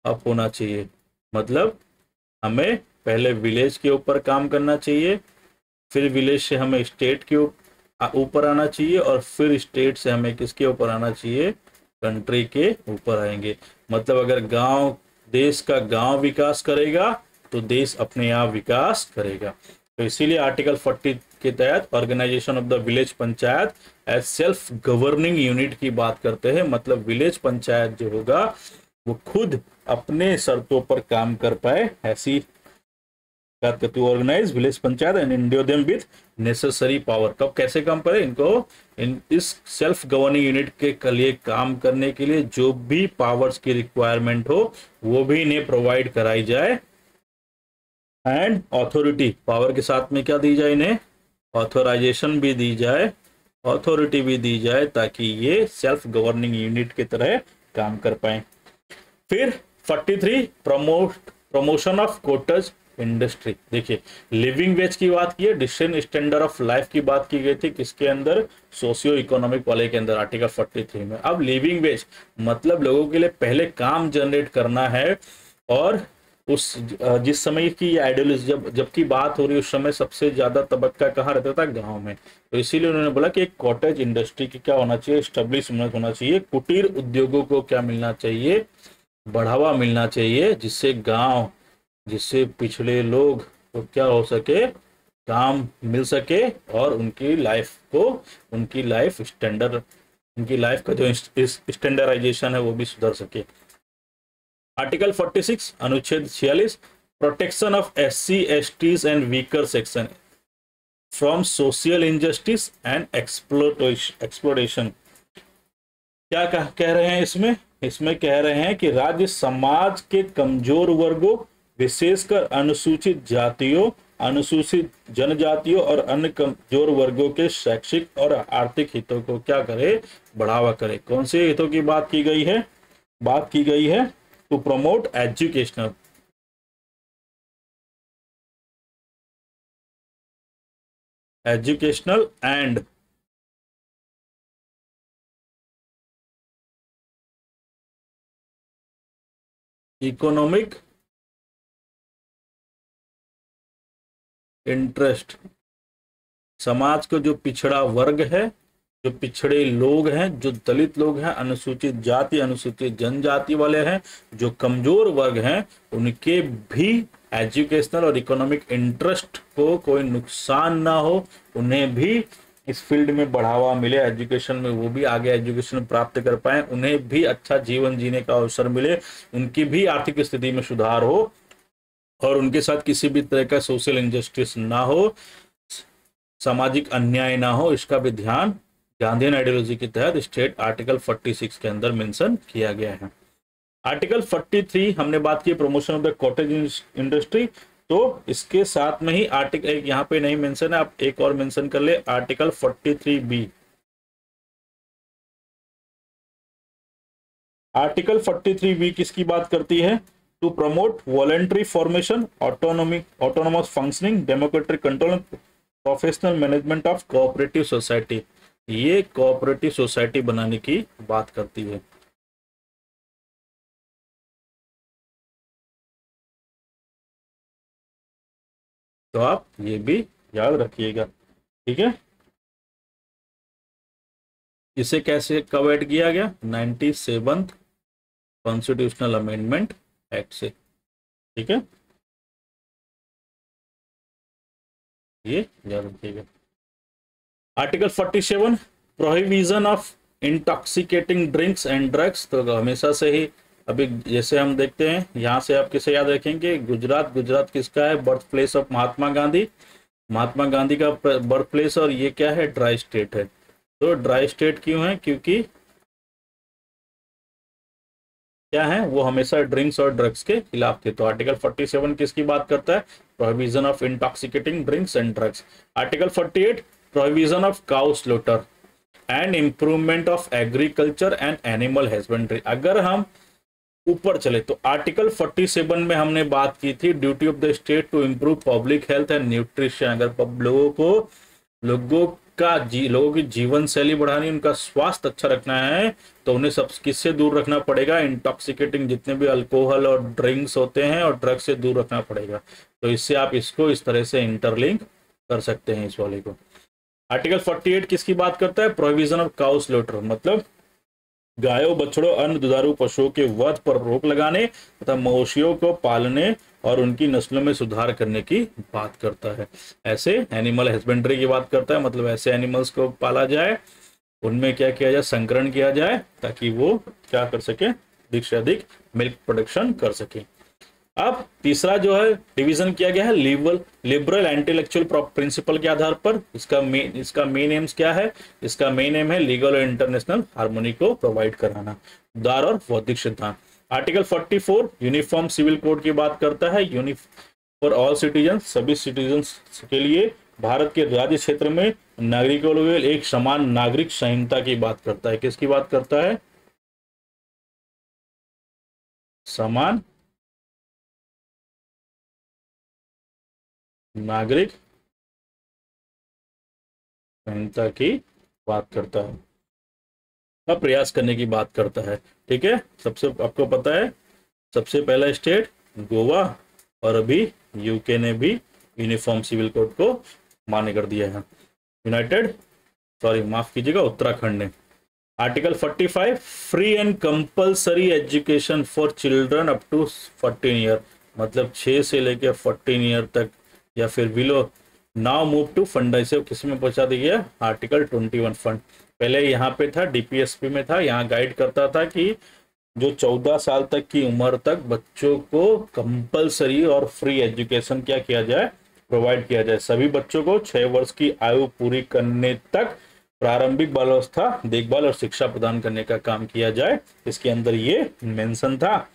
अप होना चाहिए। मतलब हमें पहले विलेज के ऊपर काम करना चाहिए, फिर विलेज से हमें स्टेट के ऊपर आना चाहिए, और फिर स्टेट से हमें किसके ऊपर आना चाहिए? कंट्री के ऊपर आएंगे। मतलब अगर गांव, देश का गांव विकास करेगा तो देश अपने आप विकास करेगा। तो इसीलिए आर्टिकल 40 के तहत organisation of the village panchayat as self governing unit की बात करते हैं। मतलब विलेज पंचायत जो होगा वो खुद अपने शर्तों पर काम कर पाए, ऐसी to organise village panchayat and endow them with necessary power. कब कैसे काम करें इनको, इस सेल्फ गवर्निंग यूनिट के लिए काम करने के लिए जो भी पावर्स की रिक्वायरमेंट हो वो भी इन्हें प्रोवाइड कराई जाए। एंड अथॉरिटी, पावर के साथ में क्या दी जाए, इन्हें ऑथोराइजेशन भी दी जाए, अथॉरिटी भी दी जाए, ताकि ये सेल्फ गवर्निंग यूनिट की तरह काम कर पाए। फिर 43 प्रमोशन ऑफ कॉटेज इंडस्ट्री। देखिए लिविंग वेज की बात की है, डिसेंट स्टैंडर्ड ऑफ लाइफ की बात की गई थी, किसके अंदर, सोशियो इकोनॉमिक वाले के अंदर, आर्टिकल 43 में। अब लिविंग वेज मतलब लोगों के लिए पहले काम जनरेट करना है, और उस जिस समय की आइडियोलॉजी जबकि बात हो रही है उस समय सबसे ज्यादा तबक्का कहाँ रहता था, गांव में। तो इसीलिए उन्होंने बोला कि एक कॉटेज इंडस्ट्री की क्या होना चाहिए, एस्टेब्लिशमेंट होना चाहिए, कुटीर उद्योगों को क्या मिलना चाहिए, बढ़ावा मिलना चाहिए, जिससे गांव, जिससे पिछड़े लोग को क्या हो सके, काम मिल सके, और उनकी लाइफ स्टैंडर्ड, उनकी लाइफ का जो स्टैंडर्डाइजेशन है वो भी सुधर सके। आर्टिकल 46 अनुच्छेद 46 protection of SC STs and weaker section from social injustice and exploitation. क्या कह रहे हैं इसमें कह रहे हैं कि राज्य समाज के कमजोर वर्गों, विशेषकर अनुसूचित जातियों, अनुसूचित जनजातियों और अन्य कमजोर वर्गों के शैक्षिक और आर्थिक हितों को क्या करे, बढ़ावा करे। कौन से हितों की बात की गई है, to promote educational and economic interest. समाज को जो पिछड़ा वर्ग है, जो पिछड़े लोग हैं, जो दलित लोग हैं, अनुसूचित जाति अनुसूचित जनजाति वाले हैं, जो कमजोर वर्ग हैं, उनके भी एजुकेशनल और इकोनॉमिक इंटरेस्ट को कोई नुकसान ना हो, उन्हें भी इस फील्ड में बढ़ावा मिले, एजुकेशन में वो भी आगे एजुकेशन प्राप्त कर पाए, उन्हें भी अच्छा जीवन जीने का अवसर मिले, उनकी भी आर्थिक स्थिति में सुधार हो, और उनके साथ किसी भी तरह का सोशल इनजस्टिस ना हो, सामाजिक अन्याय ना हो, इसका भी ध्यान गांधीयन आइडियोलॉजी के तहत स्टेट आर्टिकल 46 के अंदर मेंशन किया गया है। आर्टिकल 43 हमने बात की promotion of the cottage industry, तो इसके साथ में ही आर्टिकल एक यहाँ पे नहीं मेंशन है, आप एक और मेंशन कर ले, आर्टिकल 43B। आर्टिकल 43B किसकी बात करती है, to promote voluntary formation, autonomous functioning, democratic control, professional management of cooperative society. ये कोऑपरेटिव सोसाइटी बनाने की बात करती है। तो आप ये भी याद रखिएगा, ठीक है। इसे कैसे कब ऐड किया गया, 97th कॉन्स्टिट्यूशनल अमेंडमेंट एक्ट से, ठीक है, ये याद रखिएगा। Article 47 prohibition of intoxicating drinks and drugs. तो हमेशा से ही अभी जैसे हम देखते हैं, यहाँ से आप किसे याद रखेंगे, गुजरात किसका है, birth place of Mahatma Gandhi का बर्थ प्लेस, और ये क्या है, ड्राई स्टेट है। तो ड्राई स्टेट क्यों है, क्योंकि क्या है, वो हमेशा ड्रिंक्स और ड्रग्स के खिलाफ थे। तो आर्टिकल 47 किसकी बात करता है, prohibition of intoxicating drinks and drugs. Article 48 prohibition of cow slaughter and improvement of agriculture and animal husbandry. अगर हम ऊपर चले तो आर्टिकल 47 में हमने बात की थी duty of the state to improve public health and nutrition. अगर लोगों की जीवन शैली बढ़ानी, उनका स्वास्थ्य अच्छा रखना है, तो उन्हें सब किससे दूर रखना पड़ेगा, इंटॉक्सिकेटिंग जितने भी अल्कोहल और ड्रिंक्स होते हैं और ड्रग्स से दूर रखना पड़ेगा। तो इससे आप इसको इस तरह से इंटरलिंक कर सकते हैं इस वाले को। आर्टिकल 48 किसकी बात करता है, प्रोहिबिशन ऑफ काउ स्लॉटर, मतलब गायों, बछड़ों, अन्य दुधारू पशुओं के वध पर रोक लगाने तथा मवेशियों को पालने और उनकी नस्लों में सुधार करने की बात करता है। ऐसे एनिमल हस्बेंड्री की बात करता है, मतलब ऐसे एनिमल्स को पाला जाए, उनमें क्या किया जाए, संकरण किया जाए, ताकि वो क्या कर सके, अधिक से अधिक मिल्क प्रोडक्शन कर सके। अब तीसरा जो है डिवीजन किया गया है लिबरल इंटेलेक्चुअल प्रिंसिपल के आधार पर। इसका मेन एम्स क्या है? इसका मेन एम है लीगल और इंटरनेशनल हार्मोनी को प्रोवाइड कराना। उदार और बौद्धिक सिद्धांत। आर्टिकल 44 यूनिफॉर्म सिविल कोड की बात करता है। फॉर ऑल सिटीजन, सभी सिटीजन के लिए भारत के राज्य क्षेत्र में नागरिकों के लिए एक समान नागरिक संहिता की बात करता है। किसकी बात करता है? समान नागरिक संहिता की बात करता है, का प्रयास करने की बात करता है। ठीक है, सबसे आपको पता है सबसे पहला स्टेट गोवा, और अभी यूके ने भी यूनिफॉर्म सिविल कोड को मान्य कर दिया है। माफ कीजिएगा, उत्तराखंड ने। Article 45 free and compulsory education for children up to 14 year, मतलब 6 से लेकर 14 ईयर तक, या फिर below now move to fund. इसे किसमें पहुंचा दिया गया? Article 21 fund. पहले यहाँ पे था डीपीएसपी में था, यहाँ गाइड करता था कि जो 14 साल तक की उम्र तक बच्चों को कंपलसरी और फ्री एजुकेशन क्या किया जाए? प्रोवाइड किया जाए। सभी बच्चों को 6 वर्ष की आयु पूरी करने तक प्रारंभिक बाल्यावस्था देखभाल और शिक्षा प्रदान करने का काम किया जाए। इसके अंदर ये मेंशन था।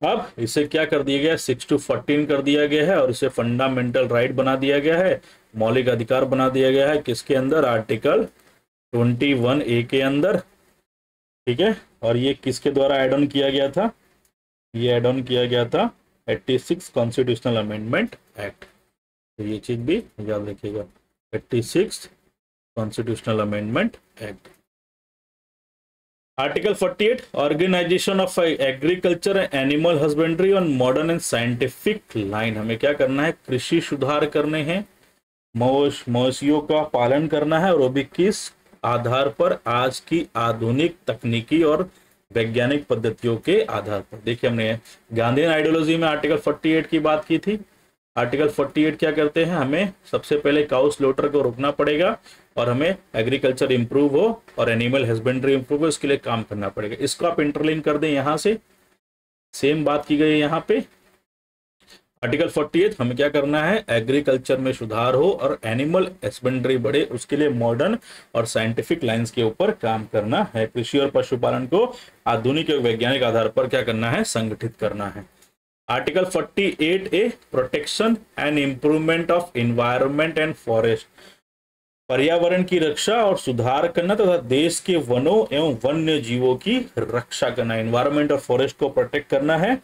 अब इसे क्या कर दिया गया? 6 to 14 कर दिया गया है, और इसे फंडामेंटल राइट बना दिया गया है, मौलिक अधिकार बना दिया गया है। किसके अंदर? आर्टिकल 21A के अंदर। ठीक है, और ये किसके द्वारा एड ऑन किया गया था? ये एड ऑन किया गया था 86 कॉन्स्टिट्यूशनल अमेंडमेंट एक्ट। तो ये चीज भी याद रखिएगा, 86 constitutional amendment act. Article 48 organisation of agriculture and animal husbandry on modern and scientific line. हमें क्या करना है? कृषि सुधार करने हैं, मवेशियों का पालन करना है, और वो भी किस आधार पर? आज की आधुनिक तकनीकी और वैज्ञानिक पद्धतियों के आधार पर। देखिए, हमने गांधीयन आइडियोलॉजी में आर्टिकल 48 की बात की थी। आर्टिकल 48 क्या करते हैं? हमें सबसे पहले काउ स्लॉटर को रोकना पड़ेगा, और हमें एग्रीकल्चर इंप्रूव हो और एनिमल हस्बेंड्री इंप्रूव हो, इसके लिए काम करना पड़ेगा। इसको आप इंटरलिंक कर दें, यहां से सेम बात की गई है यहाँ पे। आर्टिकल 48 हमें क्या करना है? एग्रीकल्चर में सुधार हो और एनिमल हस्बेंड्री बढ़े, उसके लिए मॉडर्न और साइंटिफिक लाइंस के ऊपर काम करना है। कृषि और पशुपालन को आधुनिक और वैज्ञानिक आधार पर क्या करना है? संगठित करना है। Article 48A protection and improvement of environment and forest, पर्यावरण की रक्षा और सुधार करना तथा देश के वनों एवं वन्य जीवों की रक्षा करना। एनवायरनमेंट और फॉरेस्ट को प्रोटेक्ट करना है,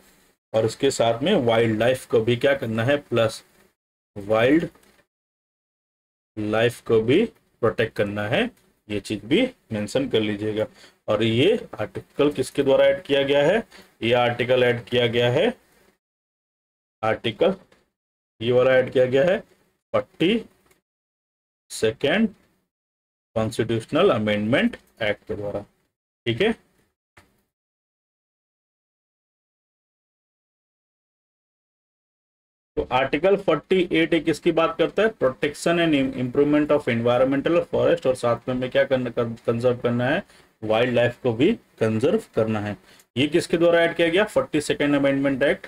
और उसके साथ में वाइल्ड लाइफ को भी क्या करना है? प्लस वाइल्ड लाइफ को भी प्रोटेक्ट करना है। ये चीज भी मेंशन कर लीजिएगा। और ये आर्टिकल किसके द्वारा ऐड किया गया है? ये आर्टिकल ऐड किया गया है, आर्टिकल ये वाला ऐड किया गया है 42nd कॉन्स्टिट्यूशनल अमेंडमेंट एक्ट के द्वारा। ठीक है, तो आर्टिकल 48 किसकी बात करता है? Protection and improvement of environmental और फॉरेस्ट, और साथ में क्या करना? कंजर्व करना है, वाइल्ड लाइफ को भी कंजर्व करना है। ये किसके द्वारा ऐड किया गया? 42nd amendment act.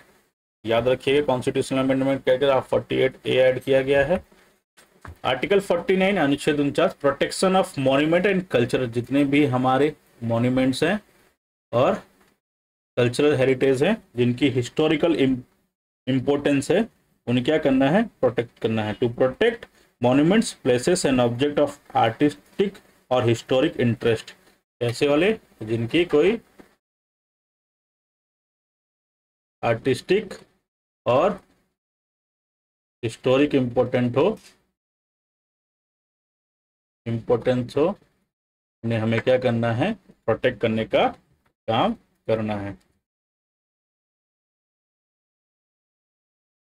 याद रखिएगा, कॉन्स्टिट्यूशनल अमेंडमेंट क्या 48A ऐड किया गया है। आर्टिकल 49 अनुच्छेद 49 protection of monument and culture, जितने भी हमारे मॉन्यूमेंट्स हैं और कल्चरल हेरिटेज हैं, जिनकी हिस्टोरिकल इंपॉर्टेंस है, उन्हें क्या करना है? प्रोटेक्ट करना है। To protect monuments, places and object of artistic और हिस्टोरिक इंटरेस्ट, ऐसे वाले जिनकी कोई आर्टिस्टिक और हिस्टोरिक इंपॉर्टेंस हो, उन्हें हमें क्या करना है? प्रोटेक्ट करने का काम करना है।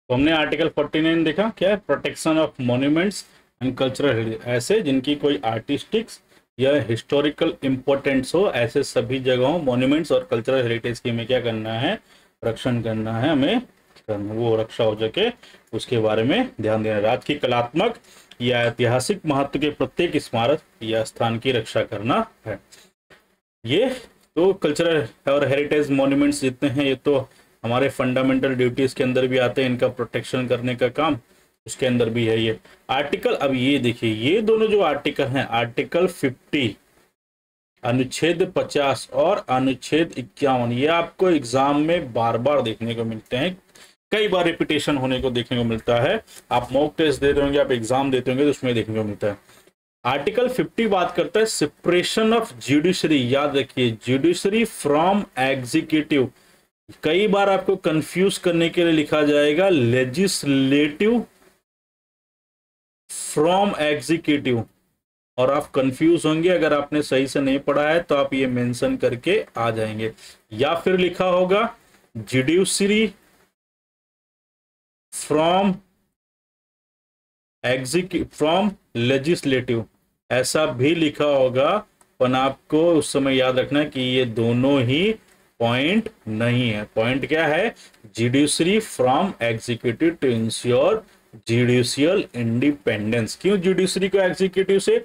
तो हमने आर्टिकल 49 देखा, क्या है? Protection of monuments and cultural heritage, ऐसे जिनकी कोई आर्टिस्टिक्स या हिस्टोरिकल इंपॉर्टेंस हो, ऐसे सभी जगहों मॉन्यूमेंट्स और कल्चरल हेरिटेज की हमें क्या करना है? रक्षण करना है, हमें वो रक्षा हो सके उसके बारे में ध्यान देना। राज्य की कलात्मक या ऐतिहासिक महत्व के प्रत्येक स्मारक या स्थान की रक्षा करना है। ये तो कल्चरल और हेरिटेज मॉन्यूमेंट्स जितने हैं ये तो हमारे फंडामेंटल ड्यूटीज के अंदर भी आते हैं, इनका प्रोटेक्शन करने का काम उसके अंदर भी है ये आर्टिकल। अब ये देखिए, ये दोनों जो आर्टिकल हैं, आर्टिकल 50, अनुच्छेद 50 और अनुच्छेद 51, ये आपको एग्जाम में बार बार देखने को मिलते हैं, कई बार रिपीटेशन होने को देखने को मिलता है। आप मॉक टेस्ट दे रहे होंगे, आप एग्जाम देते होंगे तो उसमें देखने को मिलता है। आर्टिकल 50 बात करता है सेपरेशन ऑफ जुडिशरी। याद रखिए, जुडिशरी फ्रॉम एग्जीक्यूटिव। कई बार आपको कंफ्यूज करने के लिए लिखा जाएगा लेजिस्लेटिव फ्रॉम एग्जीक्यूटिव, और आप कंफ्यूज होंगे अगर आपने सही से नहीं पढ़ा है तो आप ये मेंशन करके आ जाएंगे। या फिर लिखा होगा जुडिशरी फ्रॉम फ्रॉम लेजिस्लेटिव, ऐसा भी लिखा होगा, पर आपको उस समय याद रखना कि ये दोनों ही पॉइंट नहीं है। पॉइंट क्या है? Judiciary from executive to ensure judicial independence. क्यों जुडिशरी को एग्जीक्यूटिव से?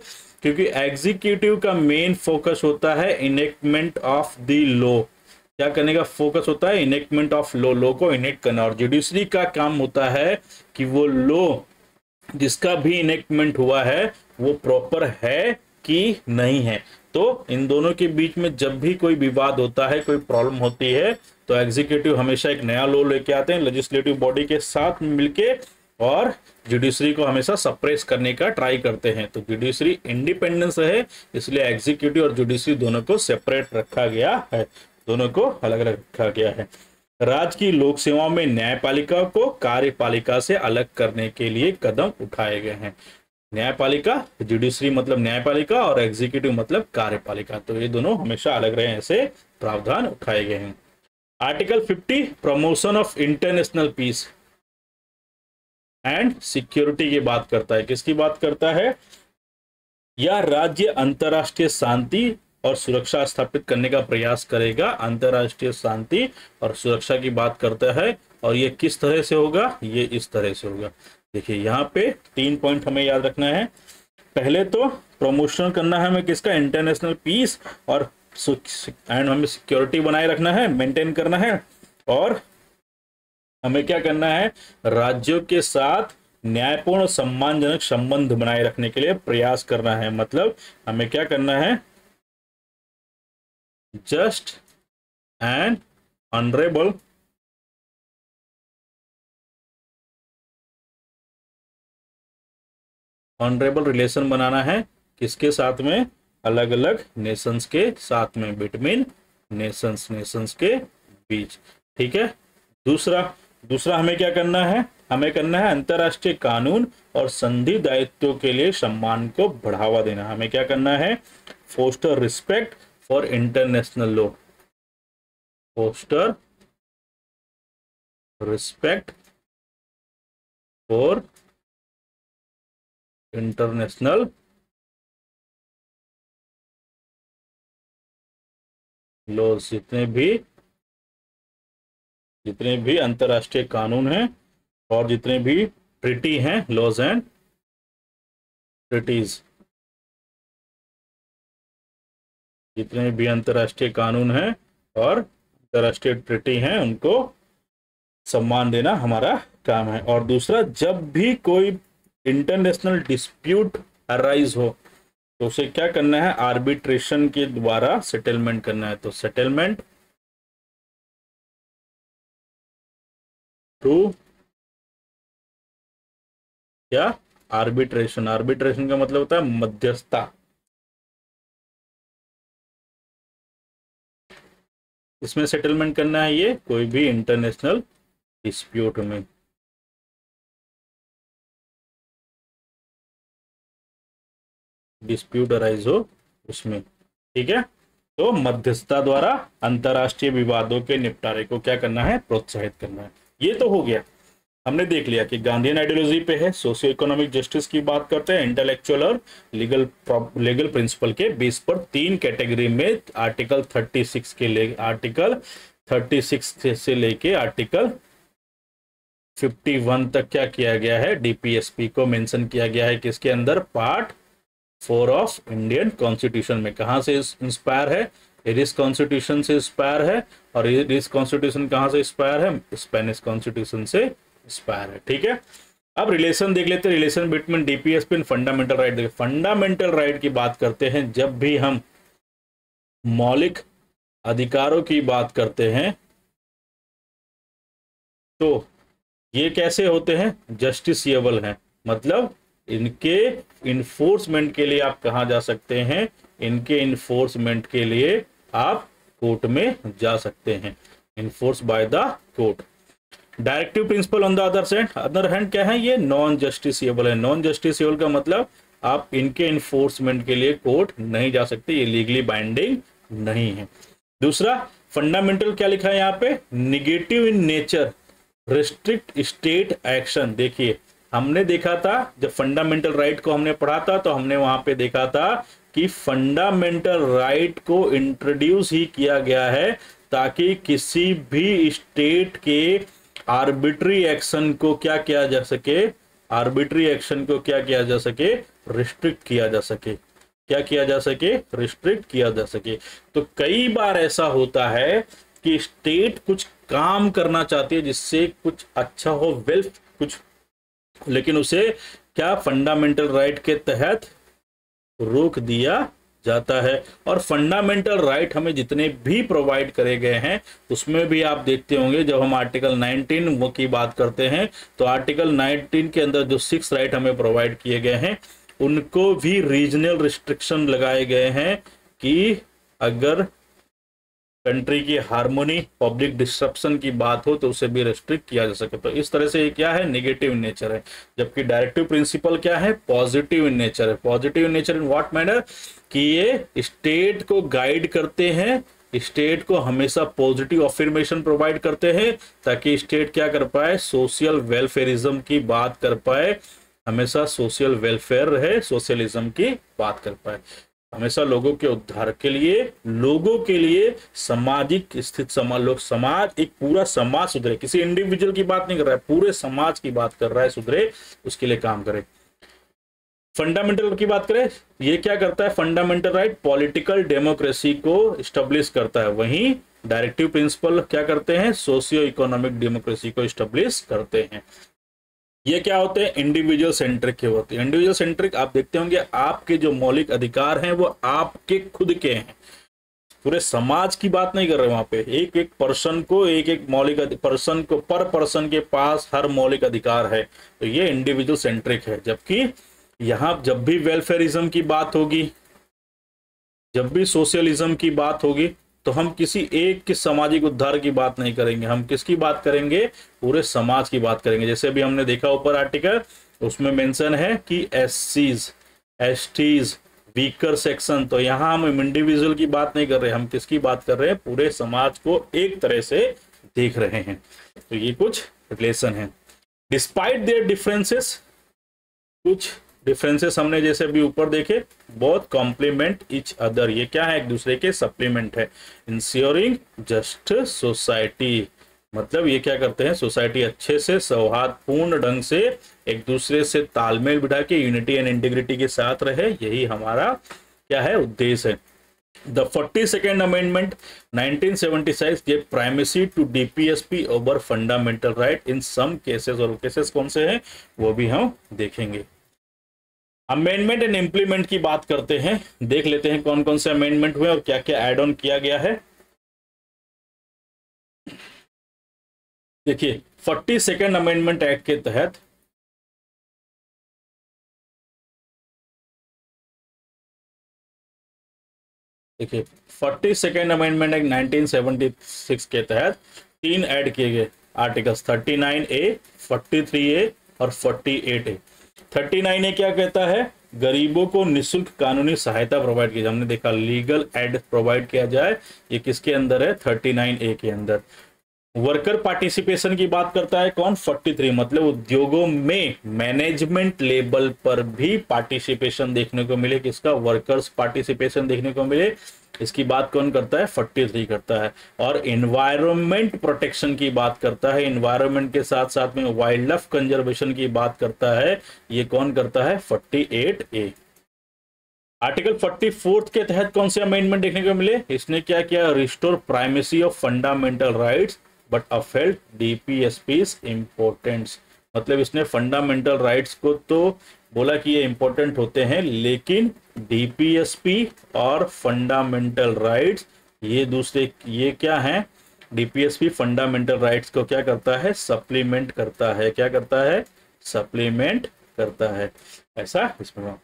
क्योंकि एग्जीक्यूटिव का मेन फोकस होता है इनेक्टमेंट ऑफ द लॉ। क्या करने का फोकस होता है? इनेक्टमेंट ऑफ लॉ, लॉ को इनेक्ट करना। और जुडिशरी का काम होता है कि वो लॉ जिसका भी इनेक्टमेंट हुआ है वो प्रॉपर है कि नहीं है। तो इन दोनों के बीच में जब भी कोई विवाद होता है, कोई प्रॉब्लम होती है, तो एग्जीक्यूटिव हमेशा एक नया लॉ लेके आते हैं लेजिस्लेटिव बॉडी के साथ मिलके, और जुडिशरी को हमेशा सप्रेस करने का ट्राई करते हैं। तो जुडिशरी इंडिपेंडेंस है, इसलिए एग्जीक्यूटिव और जुडिशरी दोनों को सेपरेट रखा गया है, दोनों को अलग अलग रखा गया है। राज्य की लोक सेवा में न्यायपालिका को कार्यपालिका से अलग करने के लिए कदम उठाए गए हैं। न्यायपालिका, जुडिशरी मतलब न्यायपालिका और एग्जीक्यूटिव मतलब कार्यपालिका, तो ये दोनों हमेशा अलग रहे, ऐसे प्रावधान उठाए गए हैं। Article 50 promotion of international peace and security की बात करता है। किसकी बात करता है? यह राज्य अंतरराष्ट्रीय शांति और सुरक्षा स्थापित करने का प्रयास करेगा। अंतरराष्ट्रीय शांति और सुरक्षा की बात करता है, और ये किस तरह से होगा? ये इस तरह से होगा। देखिए यहाँ पे 3 पॉइंट हमें याद रखना है। पहले तो प्रमोशन करना है हमें किसका? इंटरनेशनल पीस और एंड हमें सिक्योरिटी बनाए रखना है, मेंटेन करना है। और हमें क्या करना है? राज्यों के साथ न्यायपूर्ण सम्मानजनक संबंध बनाए रखने के लिए प्रयास करना है। मतलब हमें क्या करना है? जस्ट एंड ऑनरेबल रिलेशन बनाना है। किसके साथ में? अलग अलग नेशंस के साथ में, बिटवीन नेशंस के बीच। ठीक है। दूसरा हमें क्या करना है? हमें करना है अंतरराष्ट्रीय कानून और संधि दायित्वों के लिए सम्मान को बढ़ावा देना। हमें क्या करना है? Foster respect for international law, foster respect for international laws. जितने भी अंतरराष्ट्रीय कानून हैं और जितने भी ट्रिटी हैं, लॉज एंड ट्रिटीज, जितने भी अंतरराष्ट्रीय कानून हैं और अंतरराष्ट्रीय ट्रिटी हैं, उनको सम्मान देना हमारा काम है। और दूसरा, जब भी कोई इंटरनेशनल डिस्प्यूट अराइज हो तो उसे क्या करना है? आर्बिट्रेशन के द्वारा सेटलमेंट करना है। तो सेटलमेंट टू क्या? आर्बिट्रेशन। आर्बिट्रेशन का मतलब होता है मध्यस्थता। इसमें सेटलमेंट करना है ये कोई भी इंटरनेशनल डिस्प्यूट में। डिस्प्यूट अराइज हो उसमें। ठीक है। तो मध्यस्थता द्वारा अंतरराष्ट्रीय विवादों के निपटारे को क्या करना है? प्रोत्साहित करना है। ये तो हो गया, हमने देख लिया कि गांधीयन आइडियोलॉजी पे है, सोशियो इकोनॉमिक जस्टिस की बात करते हैं, इंटेलेक्चुअल और लीगल प्रिंसिपल के बेस पर 3 कैटेगरी में आर्टिकल 36 से लेके आर्टिकल 51 तक क्या किया गया है? डीपीएसपी को मेंशन किया गया है। किसके अंदर? पार्ट 4 ऑफ इंडियन कॉन्स्टिट्यूशन में। कहां से इंस्पायर है? irish कॉन्स्टिट्यूशन से इंस्पायर है, और irish कॉन्स्टिट्यूशन कहाँ से इंस्पायर है? स्पेनिश कॉन्स्टिट्यूशन से इंस्पायर है। ठीक है, अब रिलेशन देख लेते हैं, relation between DPSP and fundamental right. देखिए फंडामेंटल राइट की बात करते हैं, जब भी हम मौलिक अधिकारों की बात करते हैं तो ये कैसे होते हैं? जस्टिसिएबल हैं, मतलब इनके इन्फोर्समेंट के लिए आप कहाँ जा सकते हैं? इनके इन्फोर्समेंट के लिए आप कोर्ट में जा सकते हैं, enforce bye the court. Directive principle on the other hand क्या है? ये नॉन जस्टिसिएबल है। नॉन जस्टिसिएबल का मतलब आप इनके इन्फोर्समेंट के लिए कोर्ट नहीं जा सकते, ये लीगली बाइंडिंग नहीं है। दूसरा, फंडामेंटल क्या लिखा है यहाँ पे? Negative in nature, restrict state action. देखिए हमने देखा था जब फंडामेंटल राइट को हमने पढ़ा था तो हमने वहां पे देखा था कि फंडामेंटल राइट को इंट्रोड्यूस ही किया गया है ताकि किसी भी स्टेट के आर्बिट्री एक्शन को क्या किया जा सके? आर्बिट्री एक्शन को क्या किया जा सके? रिस्ट्रिक्ट किया जा सके। क्या किया जा सके? रिस्ट्रिक्ट किया जा सके। तो कई बार ऐसा होता है कि स्टेट कुछ काम करना चाहती है जिससे कुछ अच्छा हो, वेल्थ कुछ, लेकिन उसे क्या फंडामेंटल राइट के तहत रोक दिया जाता है। और फंडामेंटल राइट हमें जितने भी प्रोवाइड करे गए हैं उसमें भी आप देखते होंगे जब हम आर्टिकल 19 की बात करते हैं तो आर्टिकल 19 के अंदर जो 6 राइट हमें प्रोवाइड किए गए हैं उनको भी रीजनल रिस्ट्रिक्शन लगाए गए हैं कि अगर कंट्री की हार्मोनी, पब्लिक डिस्ट्रप्शन की बात हो तो उसे भी रेस्ट्रिक्ट किया जा सके। तो इस तरह से ये क्या है? नेगेटिव इन नेचर है। जबकि डायरेक्टिव प्रिंसिपल क्या है? पॉजिटिव इन नेचर है। Positive in nature in what manner? कि ये स्टेट को गाइड करते हैं, स्टेट को हमेशा पॉजिटिव अफर्मेशन प्रोवाइड करते हैं ताकि स्टेट क्या कर पाए? सोशल वेलफेयरिज्म की बात कर पाए, हमेशा सोशल वेलफेयर रहे, सोशलिज्म की बात कर पाए, हमेशा लोगों के उद्धार के लिए, लोगों के लिए सामाजिक स्थिति, समाज, एक पूरा समाज सुधरे, किसी इंडिविजुअल की बात नहीं कर रहा है, पूरे समाज की बात कर रहा है, सुधरे, उसके लिए काम करे। फंडामेंटल की बात करें, ये क्या करता है? फंडामेंटल राइट पॉलिटिकल डेमोक्रेसी को स्टेब्लिश करता है, वहीं डायरेक्टिव प्रिंसिपल क्या करते हैं? सोशियो इकोनॉमिक डेमोक्रेसी को स्टेब्लिश करते हैं। ये क्या होते हैं? इंडिविजुअल सेंट्रिक के होते हैं। इंडिविजुअल सेंट्रिक आप देखते होंगे आपके जो मौलिक अधिकार हैं वो आपके खुद के हैं, पूरे समाज की बात नहीं कर रहे वहां पे। एक एक पर्सन को, एक एक मौलिक पर्सन को, पर पर्सन के पास हर मौलिक अधिकार है, तो ये इंडिविजुअल सेंट्रिक है। जबकि यहां जब भी वेलफेयरिज्म की बात होगी, जब भी सोशलिज्म की बात होगी तो हम किसी एक के सामाजिक उद्धार की बात नहीं करेंगे, हम किसकी बात करेंगे? पूरे समाज की बात करेंगे। जैसे अभी हमने देखा ऊपर आर्टिकल, उसमें मेंशन है कि एससीज, एसटीज, वीकर सेक्शन, तो यहां हम इंडिविजुअल की बात नहीं कर रहे, हम किसकी बात कर रहे हैं? पूरे समाज को एक तरह से देख रहे हैं। तो ये कुछ रिलेशन है। डिस्पाइट देयर डिफरेंसेस, कुछ डिफरेंसेस हमने जैसे अभी ऊपर देखे, बहुत कॉम्प्लीमेंट ईच अदर, ये क्या है? एक दूसरे के सप्लीमेंट है। इंश्योरिंग जस्ट सोसाइटी, मतलब ये क्या करते हैं? सोसाइटी अच्छे से सौहार्दपूर्ण ढंग से एक दूसरे से तालमेल बिठा के यूनिटी एंड इंटीग्रिटी के साथ रहे, यही हमारा क्या है? उद्देश्य है। The 42nd Amendment 1976 gave primacy to DPSP over fundamental right in some cases, और केसेस कौन से हैं वो भी हम देखेंगे। अमेंडमेंट एंड इम्प्लीमेंट की बात करते हैं, देख लेते हैं कौन कौन से अमेंडमेंट हुए और क्या क्या एड ऑन किया गया है। देखिए 42nd अमेंडमेंट एक्ट के तहत देखिए 42nd अमेंडमेंट एक्ट 1976 के तहत 3 ऐड किए गए आर्टिकल्स 39A, 43A और 48A। 39A क्या कहता है? गरीबों को निःशुल्क कानूनी सहायता प्रोवाइड की जाए। हमने देखा लीगल एड प्रोवाइड किया जाए, ये किसके अंदर है? 39A के अंदर। वर्कर पार्टिसिपेशन की बात करता है कौन? 43, मतलब उद्योगों में मैनेजमेंट लेवल पर भी पार्टिसिपेशन देखने को मिले, किसका? वर्कर्स पार्टिसिपेशन देखने को मिले, इसकी बात कौन करता है? 43 करता है। और एनवायरनमेंट प्रोटेक्शन की बात करता है, एनवायरनमेंट के साथ साथ में वाइल्ड लाइफ कंजर्वेशन की बात करता है, ये कौन करता है? 48A। आर्टिकल 44 के तहत कौन से अमेंडमेंट देखने को मिले? इसने क्या किया? Restore primacy of fundamental rights but upheld DPSPs importance. मतलब इसने फंडामेंटल राइट्स को तो बोला कि ये इंपॉर्टेंट होते हैं, लेकिन डीपीएसपी और फंडामेंटल राइट्स ये दूसरे, ये क्या है? डीपीएसपी फंडामेंटल राइट्स को क्या करता है? सप्लीमेंट करता है। क्या करता है? सप्लीमेंट करता है। ऐसा इसमें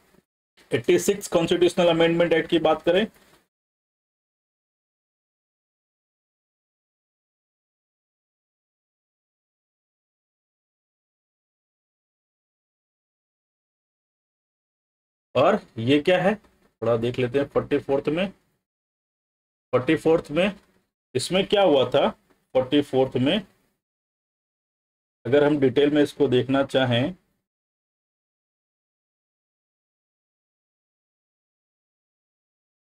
86 कॉन्स्टिट्यूशनल अमेंडमेंट एक्ट की बात करें, और ये क्या है थोड़ा देख लेते हैं। 44th में, 44th में इसमें क्या हुआ था? 44th में अगर हम डिटेल में इसको देखना चाहें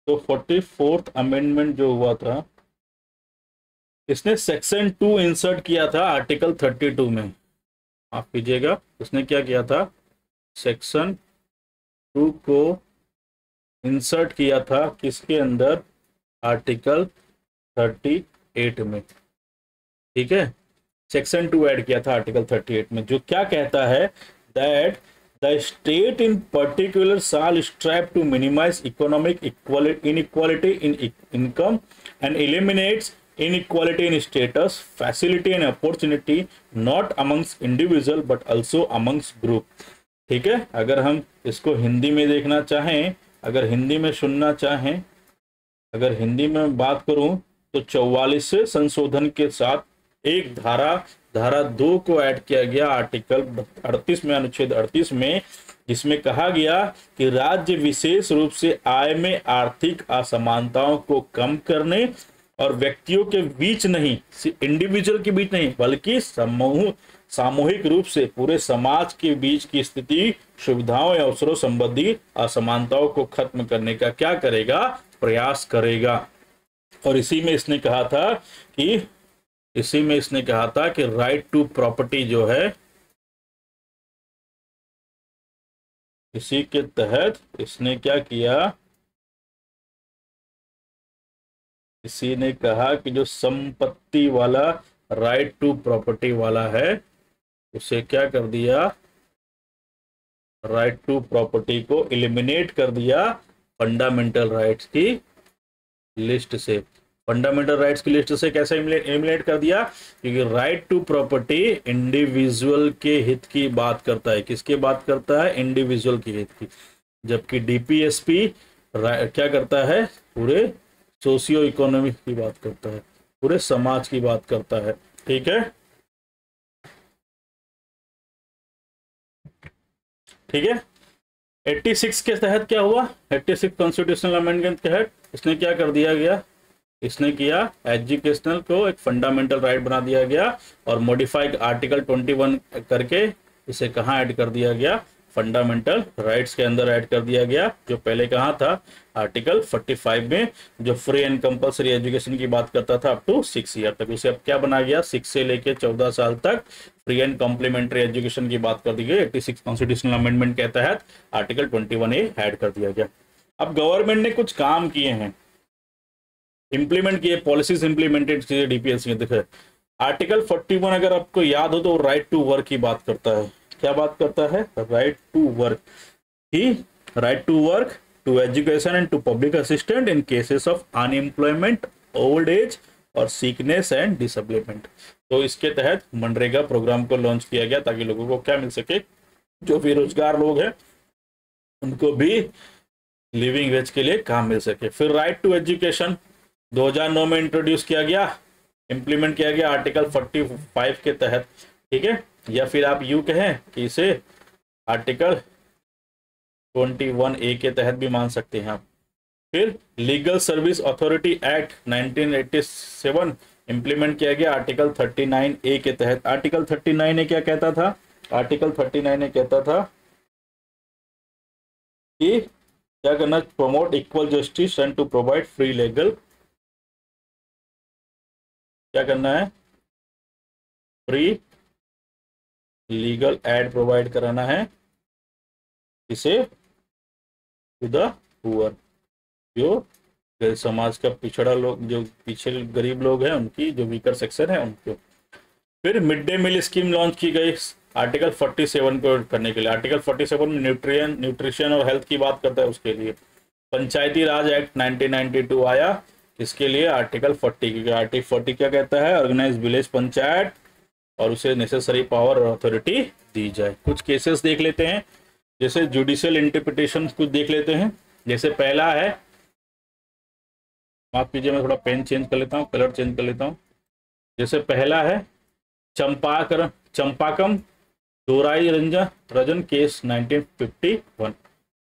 तो 44th अमेंडमेंट जो हुआ था, इसने सेक्शन 2 इंसर्ट किया था आर्टिकल 32 में। आप कीजिएगा, उसने क्या किया था? सेक्शन 2 को इंसर्ट किया था किसके अंदर? आर्टिकल 38 में। ठीक है, सेक्शन 2 ऐड किया था आर्टिकल 38 में, जो क्या कहता है? That the state in particular shall strive to minimise economic inequality in income and eliminates inequality in status, facility and opportunity not amongst individual but also amongst group। ठीक है, अगर हम इसको हिंदी में देखना चाहें, अगर हिंदी में सुनना चाहें, अगर हिंदी में बात करूं तो 44वें संशोधन के साथ एक धारा 2 को ऐड किया गया आर्टिकल 38 में, अनुच्छेद 38 में, जिसमें कहा गया कि राज्य विशेष रूप से आय में आर्थिक असमानताओं को कम करने और व्यक्तियों के बीच नहीं, इंडिविजुअल के बीच नहीं, बल्कि सामूहिक रूप से पूरे समाज के बीच की स्थिति, सुविधाओं या अवसरों संबंधी असमानताओं को खत्म करने का क्या करेगा? प्रयास करेगा। और इसी में इसने कहा था कि राइट टू प्रॉपर्टी जो है, इसी के तहत इसने क्या किया? इसी ने कहा कि जो संपत्ति वाला राइट टू प्रॉपर्टी वाला है, उसे क्या कर दिया? राइट टू प्रॉपर्टी को एलिमिनेट कर दिया फंडामेंटल राइट्स की लिस्ट से। फंडामेंटल राइट्स की लिस्ट से कैसे एलिमिनेट कर दिया? क्योंकि राइट टू प्रॉपर्टी इंडिविजुअल के हित की बात करता है। किसकी बात करता है? इंडिविजुअल के हित की। जबकि डीपीएसपी क्या करता है? पूरे सोशियो इकोनॉमिक की बात करता है, पूरे समाज की बात करता है। ठीक है, ठीक है। 86 के तहत क्या हुआ? 86 कॉन्स्टिट्यूशनल अमेंडमेंट के तहत इसने क्या कर दिया गया? इसने किया एजुकेशनल को एक फंडामेंटल राइट बना दिया गया और मॉडिफाइड आर्टिकल 21 करके इसे कहाँ ऐड कर दिया गया? फंडामेंटल राइट्स के अंदर ऐड कर दिया गया, जो पहले कहाँ था? आर्टिकल 45 में, जो फ्री एंड कंपलसरी एजुकेशन की बात करता था अप टू 6 ईयर तक, उसे अब क्या बना गया? 6 से लेके 14 साल तक फ्री एंड कॉम्प्लीमेंट्री एजुकेशन की बात कर दी गई। 86 कॉन्स्टिट्यूशनल अमेंडमेंट के तहत आर्टिकल 21A ऐड कर दिया गया। अब गवर्नमेंट ने कुछ काम किए हैं, इंप्लीमेंट किए, पॉलिसीज इंप्लीमेंटेड किए डीपीएस में। देखो आर्टिकल 41 अगर आपको याद हो तो राइट टू वर्क की बात करता है। क्या बात करता है? राइट टू वर्क ही, right to work, to education and to public assistant in cases of unemployment, old age और सिकनेस एंड डिसेबलमेंट। तो इसके तहत मनरेगा प्रोग्राम को लॉन्च किया गया ताकि लोगों को क्या मिल सके? जो बेरोजगार लोग हैं उनको भी लिविंग वेज के लिए काम मिल सके। फिर राइट टू एजुकेशन 2009 में इंट्रोड्यूस किया गया, इंप्लीमेंट किया गया आर्टिकल 45 के तहत। ठीक है, या फिर आप यूं कहें कि इसे आर्टिकल 21A के तहत भी मान सकते हैं आप। फिर legal service authority act 1987 implement किया गया आर्टिकल 39A के तहत। आर्टिकल 39A क्या कहता था? आर्टिकल 39A कहता था कि क्या करना? Promote equal justice and to provide free legal, क्या करना है? फ्री लीगल एड प्रोवाइड कराना है, इसे टू द पुअर, जो समाज का पिछड़ा लोग, जो पीछे गरीब लोग हैं उनकी, जो वीकर सेक्शन है उनको। फिर mid day meal scheme launch की गई आर्टिकल 47 को करने के लिए। आर्टिकल 47 में न्यूट्रिशन और हेल्थ की बात करता है, उसके लिए। पंचायती राज एक्ट 1992 आया, इसके लिए आर्टिकल 40 की। आर्टिकल 40 क्या कहता है? ऑर्गेनाइज विलेज पंचायत, और उसे नेसेसरी पावर और अथॉरिटी दी जाए। कुछ केसेस देख लेते हैं, जैसे जुडिशियल इंटरप्रिटेशन कुछ देख लेते हैं। जैसे पहला है, माफ कीजिए मैं थोड़ा पेन चेंज कर लेता हूँ, कलर चेंज कर लेता हूँ। जैसे पहला है चंपाकम दोराई रजन केस 1951।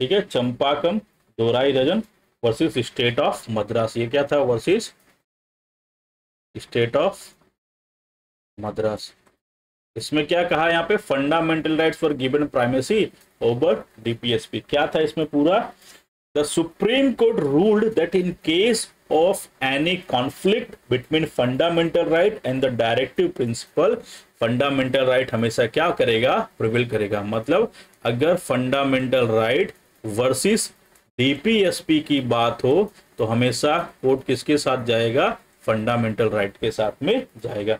ठीक है, चंपाकम दोराई रजन वर्सेस स्टेट ऑफ मद्रास। ये क्या था? Versus state of Madras. इसमें क्या कहा? यहाँ पे fundamental rights for given primacy over DPSP. क्या था इसमें पूरा? The supreme court ruled that in case of any conflict between fundamental right and the directive principle, fundamental right हमेशा क्या करेगा? प्रिवेल करेगा। मतलब अगर फंडामेंटल राइट वर्सेस डीपीएसपी की बात हो तो हमेशा कोर्ट किसके साथ जाएगा? फंडामेंटल राइट के साथ में जाएगा।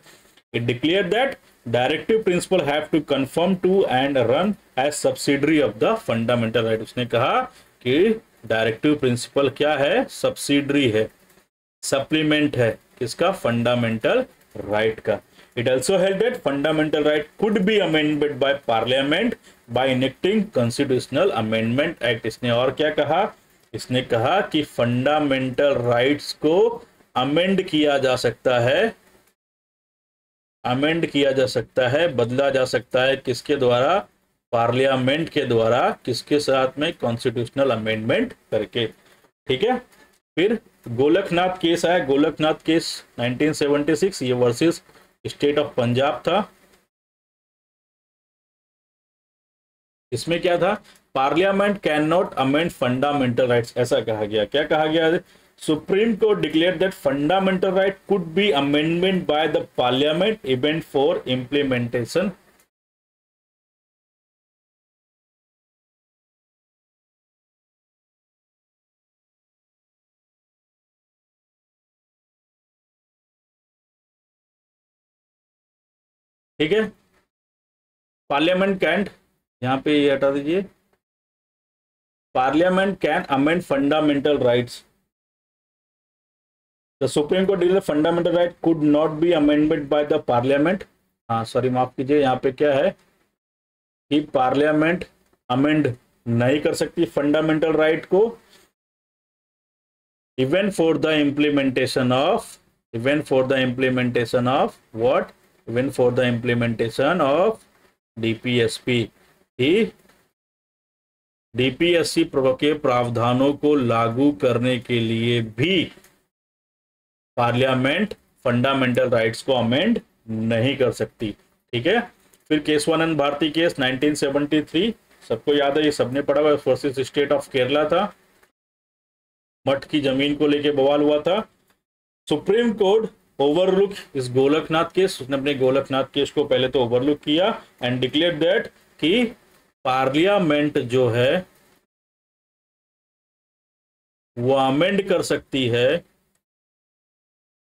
It declared that directive principle have to conform to and run as subsidiary of the fundamental right। उसने कहा कि डायरेक्टिव प्रिंसिपल क्या है? सब्सिडरी है, सप्लीमेंट है किसका? फंडामेंटल राइट का। It also held that fundamental right could be amended by parliament by enacting constitutional amendment act. इसने और क्या कहा? इसने कहा कि फंडामेंटल राइट्स को अमेंड किया जा सकता है, अमेंड किया जा सकता है, बदला जा सकता है। किसके द्वारा? पार्लियामेंट के द्वारा। किसके साथ में? कॉन्स्टिट्यूशनल अमेंडमेंट करके। ठीक है, फिर गोलकनाथ केस आया। गोलकनाथ केस 1976, ये वर्सेस स्टेट ऑफ पंजाब था। इसमें क्या था? Parliament can not amend fundamental rights, ऐसा कहा गया। क्या कहा गया? Supreme court declare that fundamental right could B amendment by the parliament even for implementation. ठीक है, पार्लियामेंट कैंट, यहां पे ये हटा दीजिए। Parliament can amend fundamental rights. The supreme court declare fundamental right could not be amended by the parliament. हाँ सॉरी, माफ कीजिए, यहाँ पे क्या है कि पार्लियामेंट अमेंड नहीं कर सकती फंडामेंटल राइट को even for the implementation of, even for the implementation of what? Even for the implementation of DPSP. He DPSC के प्रावधानों को लागू करने के लिए भी पार्लियामेंट फंडामेंटल राइट्स को अमेंड नहीं कर सकती। ठीक है, फिर केशवानंद भारती केस 1973, सबको याद है, ये सबने पढ़ा हुआ। वर्सेस स्टेट ऑफ केरला था, मठ की जमीन को लेके बवाल हुआ था। सुप्रीम कोर्ट ओवरलुक इस गोलकनाथ केस, उसने अपने गोलकनाथ केस को पहले तो ओवरलुक किया एंड डिक्लेयर दैट कि पार्लियामेंट जो है वो अमेंड कर सकती है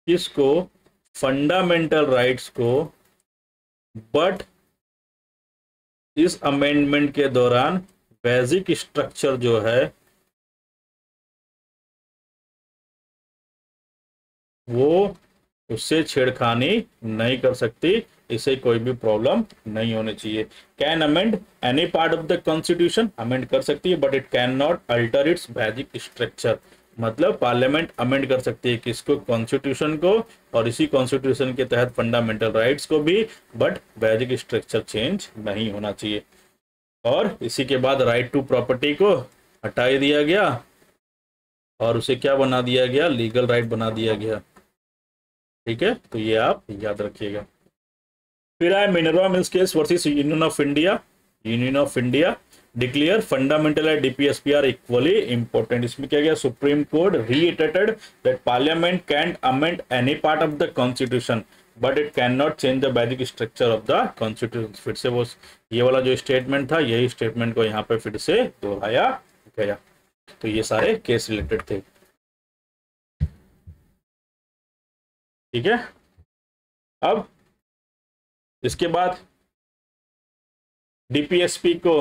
किसको? फंडामेंटल राइट्स को, बट इस अमेंडमेंट के दौरान बेसिक स्ट्रक्चर जो है वो उससे छेड़खानी नहीं कर सकती, इसे कोई भी प्रॉब्लम नहीं होनी चाहिए। Can amend any part of the constitution, amend कर सकती है but it can not alter it's basic structure. मतलब पार्लियामेंट अमेंड कर सकती है किसको? कॉन्स्टिट्यूशन को, और इसी कॉन्स्टिट्यूशन के तहत फंडामेंटल राइट्स को भी, बट बेसिक स्ट्रक्चर चेंज नहीं होना चाहिए। और इसी के बाद राइट टू प्रॉपर्टी को हटा दिया गया और उसे क्या बना दिया गया? लीगल राइट बना दिया गया। ठीक है, तो ये आप याद रखिएगा। फिर आए Minerva Mills case versus Union of India. Union of India declare fundamental and DPSP are equally important. इसमें क्या गया? Supreme Court reiterated that parliament can amend any part of the constitution but it can not change the basic structure of the constitution. फिर से वो ये वाला जो स्टेटमेंट था, यही स्टेटमेंट को यहाँ पे फिर से दोहराया गया। तो ये सारे केस रिलेटेड थे। ठीक है, अब इसके बाद डीपीएसपी को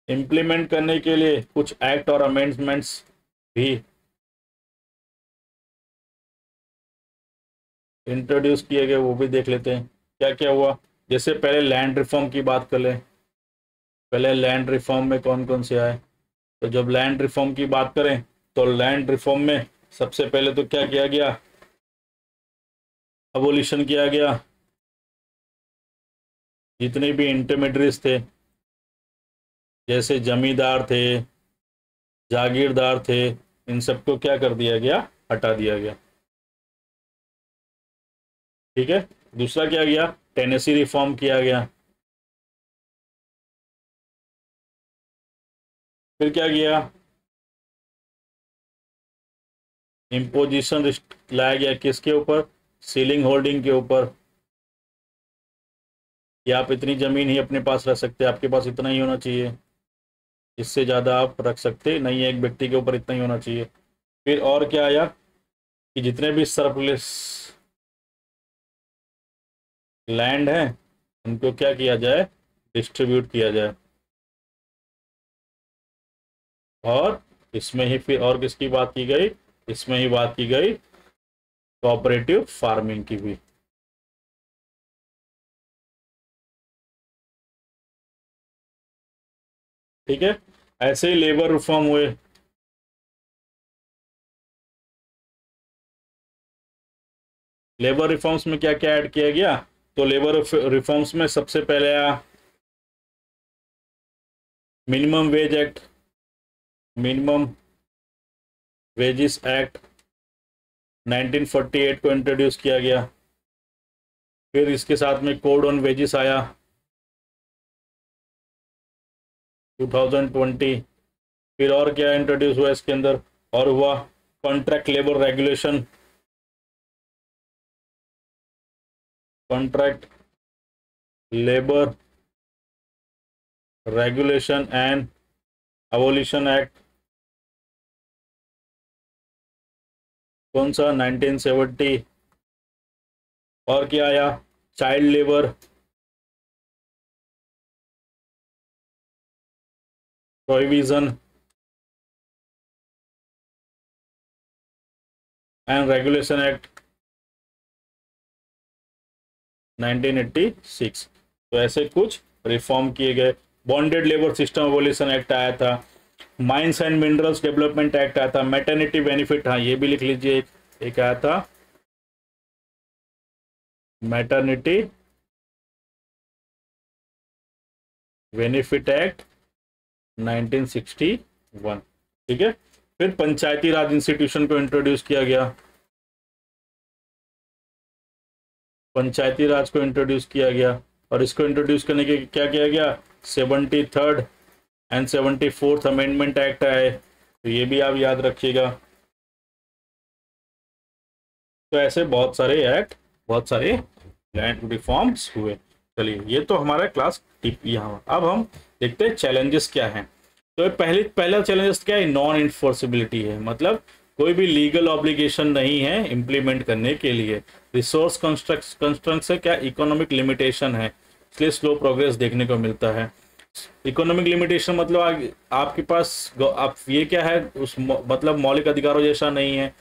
इम्प्लीमेंट करने के लिए कुछ एक्ट और अमेंडमेंट्स भी इंट्रोड्यूस किए गए, वो भी देख लेते हैं क्या क्या हुआ। जैसे पहले लैंड रिफॉर्म की बात कर लें। पहले लैंड रिफॉर्म में कौन कौन से आए, तो जब लैंड रिफॉर्म की बात करें तो लैंड रिफॉर्म में सबसे पहले तो क्या किया गया, अबोलिशन किया गया। जितने भी इंटरमीडिएट्स थे, जैसे जमींदार थे, जागीरदार थे, इन सबको क्या कर दिया गया, हटा दिया गया। ठीक है, दूसरा क्या गया, टेनेसी रिफॉर्म किया गया। फिर क्या किया, इम्पोजिशन लाया गया किसके ऊपर, सीलिंग होल्डिंग के ऊपर, कि आप इतनी जमीन ही अपने पास रख सकते हैं, आपके पास इतना ही होना चाहिए, इससे ज्यादा आप रख सकते नहीं है, एक व्यक्ति के ऊपर इतना ही होना चाहिए। फिर और क्या आया कि जितने भी सरप्लस लैंड है उनको क्या किया जाए, डिस्ट्रीब्यूट किया जाए। और इसमें ही फिर और किसकी बात की गई, इसमें ही बात की गई कोऑपरेटिव फार्मिंग की भी। ठीक है, ऐसे ही लेबर रिफॉर्म हुए। लेबर रिफॉर्म्स में क्या क्या ऐड किया गया, तो लेबर रिफॉर्म्स में सबसे पहले आया minimum wage act, minimum wages act 1948 को इंट्रोड्यूस किया गया। फिर इसके साथ में कोड ऑन वेजेस आया 2020। फिर और क्या इंट्रोड्यूस हुआ इसके अंदर, और हुआ contract labour regulation, contract labour regulation and abolition act, कौन सा, 1970। और क्या आया, child labour prohibition and regulation act 1986। तो ऐसे कुछ रिफॉर्म किए गए। Bonded labour system abolition act आया था, mines and minerals development act आया था, मैटरनिटी बेनिफिट, हाँ ये भी लिख लीजिए, एक आया था मैटरनिटी बेनिफिट एक्ट 1961। ठीक है, फिर पंचायती राज इंस्टीट्यूशन को इंट्रोड्यूस किया गया, पंचायती राज को इंट्रोड्यूस किया गया। और इसको इंट्रोड्यूस करने के क्या किया गया, 73rd and 74th amendment act आए, तो ये भी आप याद रखिएगा। तो ऐसे बहुत सारे एक्ट, बहुत सारे लैंड रिफॉर्म्स हुए। चलिए, ये तो हमारा क्लास टिप यहाँ। अब हम देखते हैं चैलेंजेस क्या हैं। तो पहला चैलेंजेस क्या है, नॉन इन्फोर्सिबिलिटी है, मतलब कोई भी लीगल ऑब्लिगेशन नहीं है इम्प्लीमेंट करने के लिए। रिसोर्स कंस्ट्रक्ट से क्या, इकोनॉमिक लिमिटेशन है, इसलिए स्लो प्रोग्रेस देखने को मिलता है। इकोनॉमिक लिमिटेशन मतलब आपके पास आप ये क्या है, उस मतलब मौलिक अधिकारों जैसा नहीं है,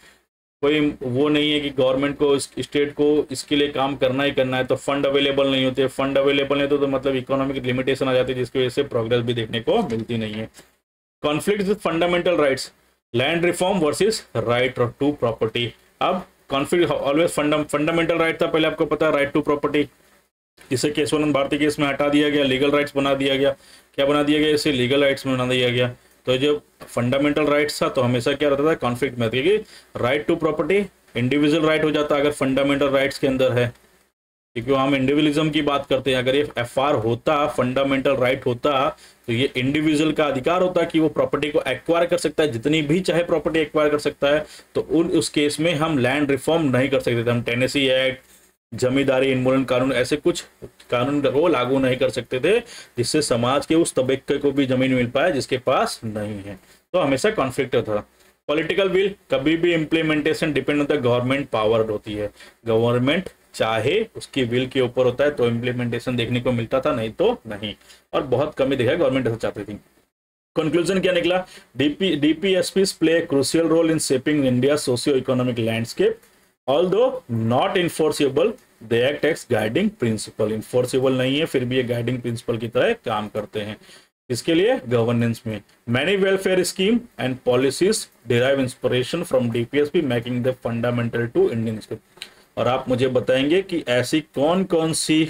कोई वो नहीं है कि गवर्नमेंट को स्टेट को इसके लिए काम करना ही करना है। तो फंड अवेलेबल नहीं होते, फंड अवेलेबल नहीं तो मतलब इकोनॉमिक लिमिटेशन आ जाती है, जिसकी वजह से प्रोग्रेस भी देखने को मिलती नहीं है। Conflict with fundamental rights, land reform versus right to property. अब कॉन्फ्लिक्ट ऑलवेज फंडामेंटल राइट था, पहले आपको पता है, राइट टू प्रॉपर्टी, इसे केशवानंद भारती केस में हटा दिया गया, लीगल राइट्स बना दिया गया। क्या बना दिया गया, इसे लीगल राइट्स में बना दिया गया। तो जो फंडामेंटल राइट्स था तो हमेशा क्या रहता था, कॉन्फ्लिक्ट में, कि right to property individual right हो जाता अगर फंडामेंटल राइट्स के अंदर है, क्योंकि हम इंडिविजुअलिज्म की बात करते हैं। अगर ये एफआर होता, फंडामेंटल राइट होता, तो ये इंडिविजुअल का अधिकार होता कि वो प्रॉपर्टी को एक्वायर कर सकता है, जितनी भी चाहे प्रॉपर्टी एक्वायर कर सकता है। तो उस केस में हम लैंड रिफॉर्म नहीं कर सकते थे। हम टेनेसी एक्ट, जमींदारी उन्मूलन कानून, ऐसे कुछ कानून वो लागू नहीं कर सकते थे जिससे समाज के उस तबके को भी जमीन मिल पाए जिसके पास नहीं है। तो हमेशा कॉन्फ्लिक्ट होता था। पॉलिटिकल विल, कभी भी implementation depend on the government power होती है। गवर्नमेंट चाहे उसकी विल के ऊपर होता है तो इम्प्लीमेंटेशन देखने को मिलता था, नहीं तो नहीं, और बहुत कम ही देखा गवर्नमेंट ऐसा चाहती थी। कंक्लूजन क्या निकला? DPSP play crucial role in shaping India socio economic landscape, although not enforceable they act as guiding principle. Enforceable नहीं है फिर भी ये गाइडिंग प्रिंसिपल की तरह काम करते हैं। इसके लिए गवर्नेंस में many welfare scheme and policies derive inspiration from DPSP making the fundamental to Indian state. और आप मुझे बताएंगे कि ऐसी कौन कौन सी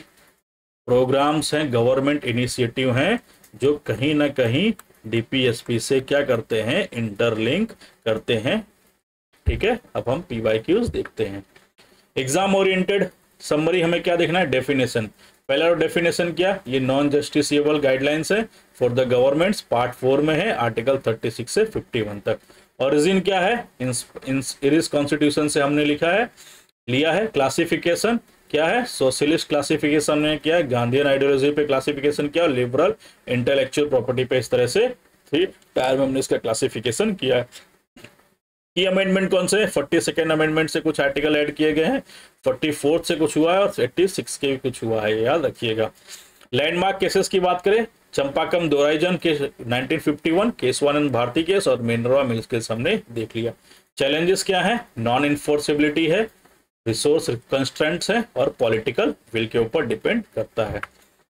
प्रोग्राम्स हैं, गवर्नमेंट इनिशिएटिव हैं जो कहीं ना कहीं डीपीएसपी से क्या करते हैं, इंटरलिंक करते हैं। ठीक है, अब हम पीवाईक्यूज देखते हैं। एग्जाम ओरिएंटेड समरी हमें क्या देखना है? डेफिनेशन। पहला डेफिनेशन क्या? ये नॉन जस्टिसेबल गाइडलाइंस है फॉर द गवर्नमेंट्स, पार्ट 4 में है, आर्टिकल 36 से 51 तक। ओरिजिन क्या है? इरिस कॉन्स्टिट्यूशन से हमने लिया है। क्लासिफिकेशन क्या है? सोशलिस्ट क्लासिफिकेशन में क्या है? गांधीयन आइडियोलॉजी पे क्लासिफिकेशन किया, लिबरल इंटेलेक्चुअल प्रॉपर्टी पे, इस तरह से 3 टायर में हमने इसका क्लासिफिकेशन किया है। की अमेंडमेंट कौन से? 42nd अमेंडमेंट से कुछ आर्टिकल ऐड किए गए हैं, 44th से कुछ हुआ है और 86 के भी कुछ हुआ है, याद रखिएगा। लैंडमार्क केसेस की बात करें, चंपाकम दोराइजन केस 1951, केसवानंद भारती केस और मिनरवा मिल्स केस हमने देख लिया। चैलेंजेस क्या है? नॉन इन्फोर्सेबिलिटी है, रिसोर्स कंस्ट्रेंट्स है और पॉलिटिकल विल के ऊपर डिपेंड करता है।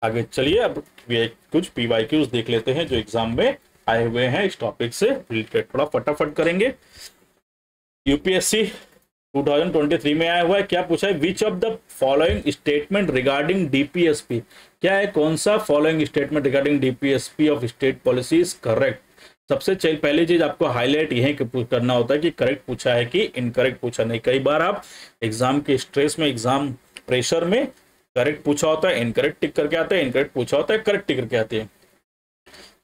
आगे चलिए अब कुछ पीवाईक्यूज देख लेते हैं जो एग्जाम में आए हुए हैं इस टॉपिक से रिलेटेड, थोड़ा फटाफट करेंगे। यूपीएससी 2023 में आया हुआ है, क्या पूछा है? Which of the following statement regarding DPSP, क्या है, कौन सा following statement regarding DPSP of state policy is correct? सबसे पहली चीज आपको हाईलाइट यही करना होता है कि करेक्ट पूछा है कि इनकरेक्ट पूछा नहीं। कई बार आप एग्जाम के स्ट्रेस में, एग्जाम प्रेशर में करेक्ट पूछा होता है, इनकरेक्ट टिक करके आते हैं, इनकरेक्ट पूछा होता है, करेक्ट टिक करके आते हैं।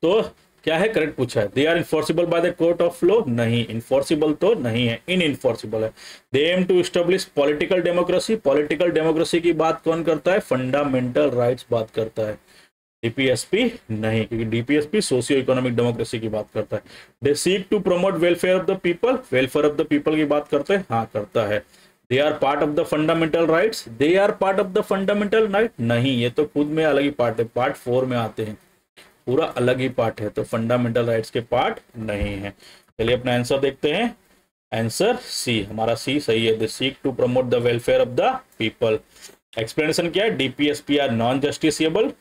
तो क्या है? करेक्ट पूछा है। They are enforceable by the court of law, नहीं, इन्फोर्सिबल तो नहीं है, इन इन्फोर्सिबल है। They aim to establish political democracy, political democracy की बात कौन करता है? फंडामेंटल राइट्स बात करता है, डीपीएसपी नहीं, क्योंकि डीपीएसपी सोशियो इकोनॉमिक डेमोक्रेसी की बात करता है। They seek to promote welfare of the people, welfare of the people की बात करते हैं, हाँ करता है। They are part of the fundamental rights, they are part of the fundamental right, नहीं, ये तो खुद में अलग ही पार्ट है, पार्ट 4 में आते हैं, पूरा अलग ही पार्ट है, तो फंडामेंटल राइट्स के पार्ट नहीं है। चलिए अपना आंसर देखते हैं। आंसर सी, हमारा सी सही है। They seek to promote the welfare of the people. Explanation क्या है? DPSP are non justiciable,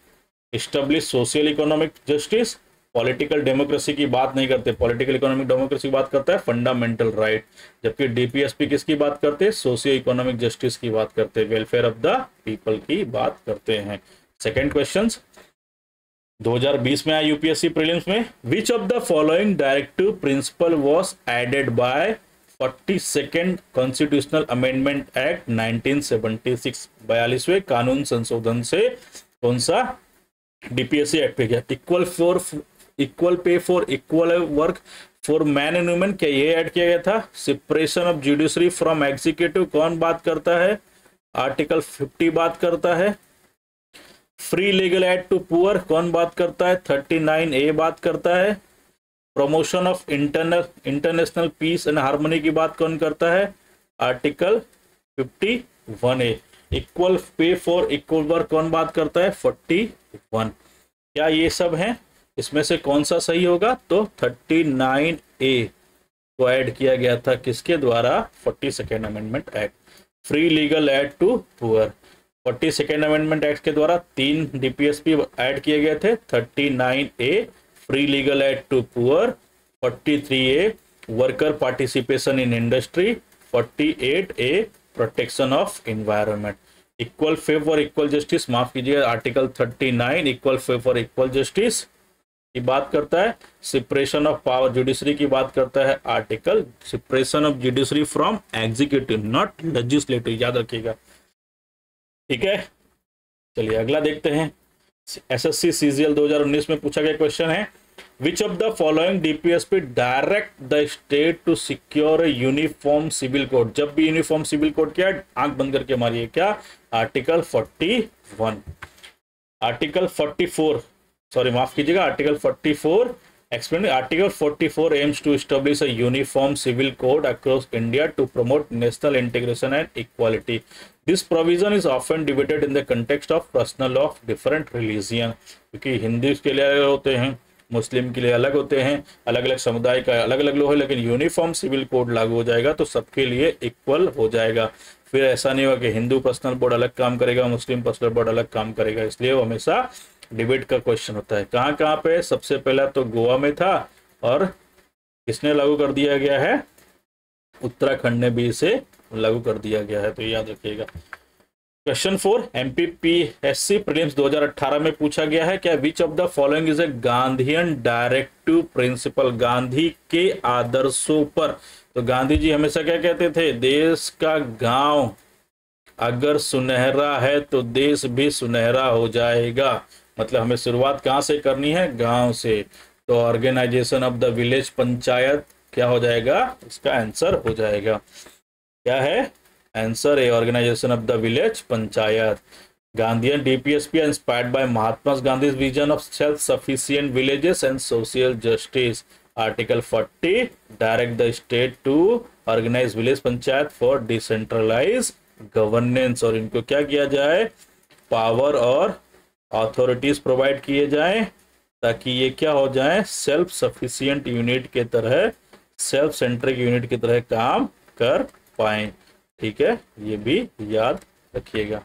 establish social economic justice, political democracy की बात नहीं करते, पॉलिटिकल इकोनॉमिक डेमोक्रेसी की बात करता है, फंडामेंटल राइट, जबकि डीपीएसपी किसकी बात करते हैं? सोशियो इकोनॉमिक जस्टिस की बात करते हैं, वेलफेयर ऑफ द पीपल की बात करते हैं। सेकेंड क्वेश्चन 2020 में आया यूपीएससी प्रीलिम्स में, which of the following directive principle was added by 42nd constitutional amendment act 1976, 42वें कानून संशोधन से कौन सा डीपीएससी एक्ट पे गया? Equal pay for equal work for man and women, क्या ये ऐड किया गया था? Separation of judiciary from executive कौन बात करता है? आर्टिकल 50 बात करता है। Free legal aid to poor कौन बात करता है? 39A बात करता है। Promotion of international peace and harmony की बात कौन करता है? Article 51A। Equal pay for equal work कौन बात करता है? 41। क्या ये सब हैं? इसमें से कौन सा सही होगा? तो 39A को ऐड किया गया था किसके द्वारा? 42nd amendment act. Free legal aid to poor, 42nd amendment act के द्वारा 3 डीपीएसपी ऐड किए गए थे, 39A free legal aid to poor, 43A worker participation in industry, 48A protection of environment. Equal pay for equal justice, माफ कीजिएगा, article 39 equal pay for equal justice की बात करता है। सेपरेशन ऑफ पावर जुडिशरी की बात करता है article, separation of judiciary from executive not legislative, याद रखिएगा, ठीक है। चलिए अगला देखते हैं। एसएससी सीजीएल 2019 में पूछा गया क्वेश्चन है, which of the following DPSP direct the state to secure uniform civil code. जब भी यूनिफॉर्म सिविल कोड क्या, आंख बंद करके मारिए, क्या, आर्टिकल 41, आर्टिकल 44, सॉरी माफ कीजिएगा, article 44 explain. Article 44 aims to establish a uniform civil code across India to promote national integration and equality. This provision is often debated in the context of personal law of different religion, क्योंकि हिंदू के लिए अलग होते हैं, मुस्लिम के लिए अलग होते हैं, अलग अलग समुदाय का अलग अलग लॉ है, लेकिन यूनिफॉर्म सिविल कोड लागू हो जाएगा तो सबके लिए इक्वल हो जाएगा। फिर ऐसा नहीं होगा कि हिंदू पर्सनल बोर्ड अलग काम करेगा, मुस्लिम पर्सनल बोर्ड अलग काम करेगा, इसलिए वो हमेशा डिबेट का क्वेश्चन होता है। कहाँ कहाँ पे, सबसे पहला तो गोवा में था, और किसने लागू कर दिया गया है, उत्तराखंड ने भी इसे लागू कर दिया गया है, तो याद रखिएगा। क्वेश्चन 4 एमपीपीएससी प्रीलिम्स 2018 में पूछा गया है, क्या विच of the following is a Gandhian directive principle. Gandhi के आदर्शों पर, तो गांधी जी हमेशा क्या कहते थे, देश का गांव अगर सुनहरा है तो देश भी सुनहरा हो जाएगा। मतलब हमें शुरुआत कहाँ से करनी है, गांव से। तो organisation of the village panchayat क्या हो जाएगा, इसका आंसर हो जाएगा, क्या है answer A, organisation of the village panchayat. Gandhian DPSP inspired by Mahatma Gandhi's vision of self sufficient villages and social justice. Article 40 direct the state to organise village panchayat for decentralise governance, और इनको क्या किया जाए, पावर और अथॉरिटीज प्रोवाइड किए जाएं ताकि ये क्या हो जाए, सेल्फ सफिशिएंट यूनिट के तरह, सेल्फ सेंट्रिक यूनिट की तरह काम कर पाए। ठीक है, ये भी याद रखिएगा।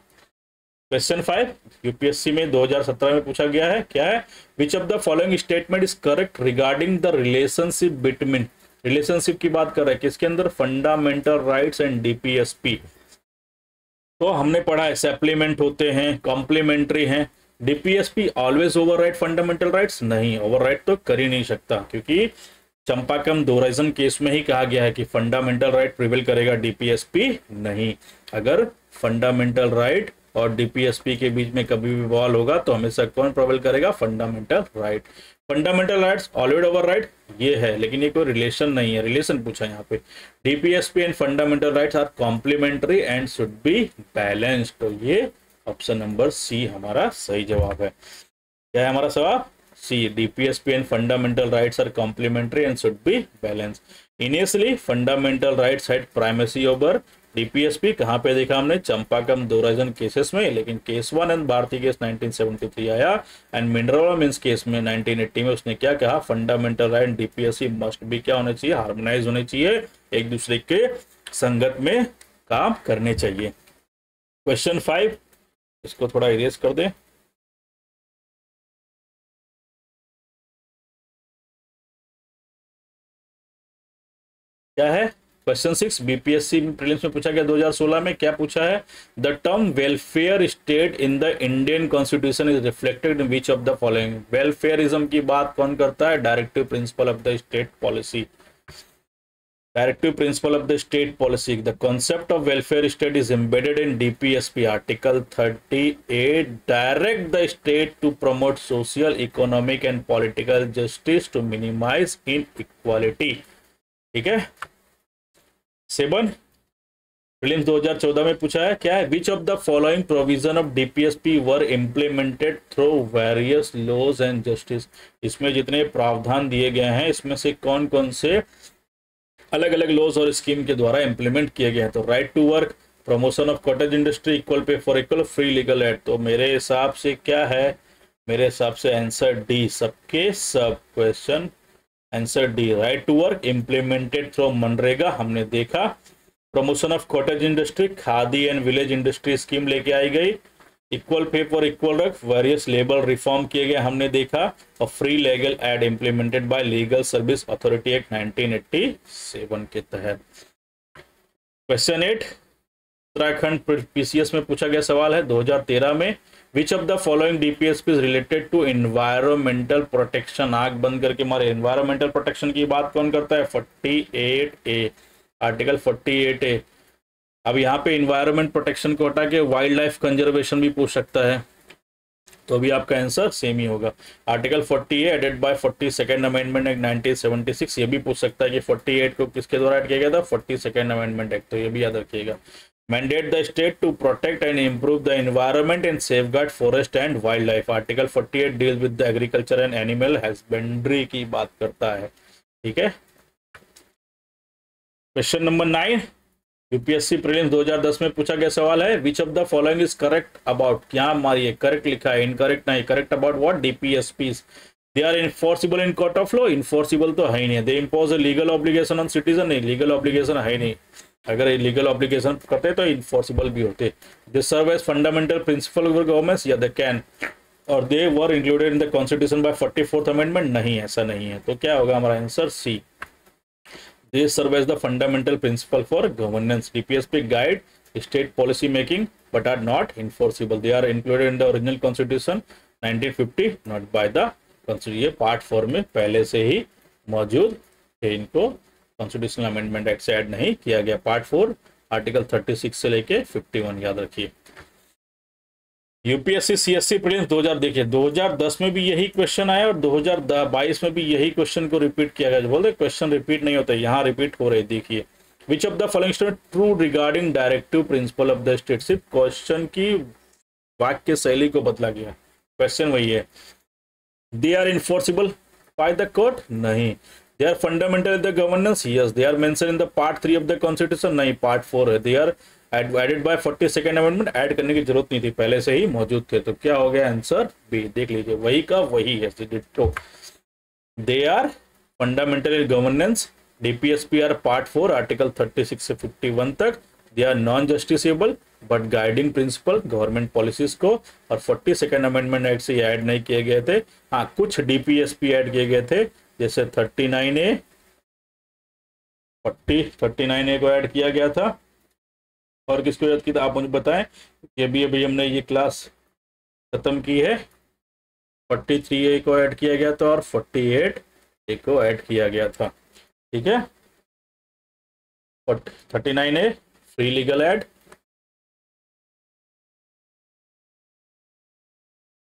क्वेश्चन 5 यूपीएससी में 2017 में पूछा गया है, क्या है, which of the following statement is correct regarding the relationship between, relationship की बात कर रहा है किसके अंदर, फंडामेंटल राइट्स एंड डीपीएसपी। तो हमने पढ़ा है सप्लीमेंट होते हैं, कॉम्प्लीमेंट्री हैं, DPSP always override fundamental rights, नहीं, ओवरराइड तो कर ही नहीं सकता, क्योंकि चंपाकम दोराइजन केस में ही कहा गया है कि फंडामेंटल राइट प्रिवेल करेगा, डीपीएसपी नहीं। अगर फंडामेंटल राइट और डीपीएसपी के बीच में कभी भी बवाल होगा तो हमेशा कौन प्रिवेल करेगा, fundamental right. Fundamental rights always override ये है, लेकिन ये कोई रिलेशन नहीं है, रिलेशन पूछा यहाँ पे। DPSP and fundamental rights are complementary and should be balanced, तो ये ऑप्शन नंबर सी हमारा सही जवाब है। क्या है हमारा सवाल, C, DPSP and fundamental rights are complementary and should be balance. Initially fundamental rights had primacy over DPSP, कहाँ पे देखा हमने, चंपाकम दोराइजन केसेस में, लेकिन केस 1 एंड भारती केस 1973 आया, एंड मिनरल मींस केस में 1980 में उसने क्या कहा, fundamental right and DPSP must भी क्या होने चाहिए, हार्मोनाइज होने चाहिए, एक दूसरे के संगत में काम करने चाहिए। क्वेश्चन 5 इसको थोड़ा इरेज कर दें, क्या है, क्वेश्चन 6 बीपीएससी प्रीलिम्स में पूछा गया 2016 में, क्या पूछा है, the term welfare state in the Indian constitution is reflected in which of the following. Welfarism की बात कौन करता है, directive principle of the state policy, directive principle of the state policy. The concept of welfare state is embedded in DPSP article 38 direct the state to promote social economic and political justice to minimise inequality. ठीक है, 7 प्रीलिम्स 2014 में पूछा है, क्या है, which of the following provision of DPSP were implemented through various laws and justice. इसमें जितने प्रावधान दिए गए हैं इसमें से कौन कौन से अलग अलग लॉज और स्कीम के द्वारा इंप्लीमेंट किए गए हैं। तो right to work, promotion of cottage industry, equal pay for equal, free legal aid. तो मेरे हिसाब से क्या है, मेरे हिसाब से आंसर डी, सबके सब, question answer D, right to work implemented through MNREGA, हमने देखा। Promotion of cottage industry, khadi and village industry scheme लेके आई गई। Equal pay for equal work, various labour reform किए गए, हमने देखा। और free legal aid implemented by legal service authority act 1987 के तहत। क्वेश्चन 8 उत्तराखंड पीसीएस में पूछा गया सवाल है 2013 में, which of the following DPSP is related to environmental protection. आग बंद करके हमारे एनवायरमेंटल प्रोटेक्शन की बात कौन करता है, 48A, आर्टिकल 48A। अब यहाँ पे एनवायरमेंट प्रोटेक्शन को हटा के वाइल्ड लाइफ कंजर्वेशन भी पूछ सकता है। तो भी आपका आंसर सेम ही होगा। Article 48 added by 42nd amendment act 1976, ये भी पूछ सकता है कि 48 को किसके द्वारा ऐड किया गया था, 42nd अमेंडमेंट एक्ट, तो ये भी याद रखिएगा। Mandate the state to protect and improve the environment and safeguard forest and wild life. Article 48 deal with the agriculture and animal husbandry की बात करता है, ठीक है। क्वेश्चन नंबर 9 यूपीएससी प्रीलिम्स 2010 में पूछा गया सवाल है, which of the following is correct about, क्या मारिए करेक्ट लिखा है, इनकरेक्ट नहीं, correct about what, DPSPs they are enforceable in court of law, enforceable तो है ही नहीं। They impose a legal obligation on citizen, नहीं लीगल ऑब्लिगेशन है ही नहीं, अगर लीगल ऑब्लिगेशन करते तो इन्फोर्सिबल भी होते। They serve as fundamental principle of governments, या दे कैन और they were included in the constitution by 44th amendment, नहीं ऐसा नहीं है। तो क्या होगा हमारा answer C, they serve as the fundamental principle for governance. DPSP guide state policy making but are not enforceable. They are included in the original constitution 1950, not by the constitution. ये पार्ट 4 में पहले से ही मौजूद है, इनको कॉन्स्टिट्यूशनल अमेंडमेंट एक्ट से ऐड नहीं किया गया। पार्ट 4 आर्टिकल 36 से लेके 51 याद रखिए। यूपीएससी सीएससी प्रीलिम्स 2000 देखिए 2010 में भी यही क्वेश्चन आया और 2022 में भी यही क्वेश्चन को रिपीट किया गया। बोलते क्वेश्चन रिपीट नहीं होता, यहाँ रिपीट हो रहे। देखिए which of the following statement true regarding directive principle of the state, सिर्फ क्वेश्चन की वाक्य शैली को बदला गया, क्वेश्चन वही है। They are enforceable by the court, नहीं। They are fundamental the governance, yes. They are mention in the part 3 of the constitution, नहीं पार्ट 4 है। They are added by 42nd amendment, add करने की जरूरत नहीं थी, पहले से ही मौजूद थे। तो क्या हो गया आंसर बी, देख लीजिए वही का वही है। तो they are fundamental governance, DPSP are part 4 article 36 से 51 तक। They are non justiciable but guiding principle government policies को, और 42nd अमेंडमेंट एक्ट से ये ऐड नहीं किए गए थे। हाँ कुछ डीपीएसपी ऐड किए गए थे, जैसे 39A 39A को ऐड किया गया था। और किसको याद किया आप मुझे बताएं, ये भी अभी हमने ये क्लास खत्म की है। 43A को ऐड किया गया था और 48A को ऐड किया गया था, ठीक है। 39A free legal add,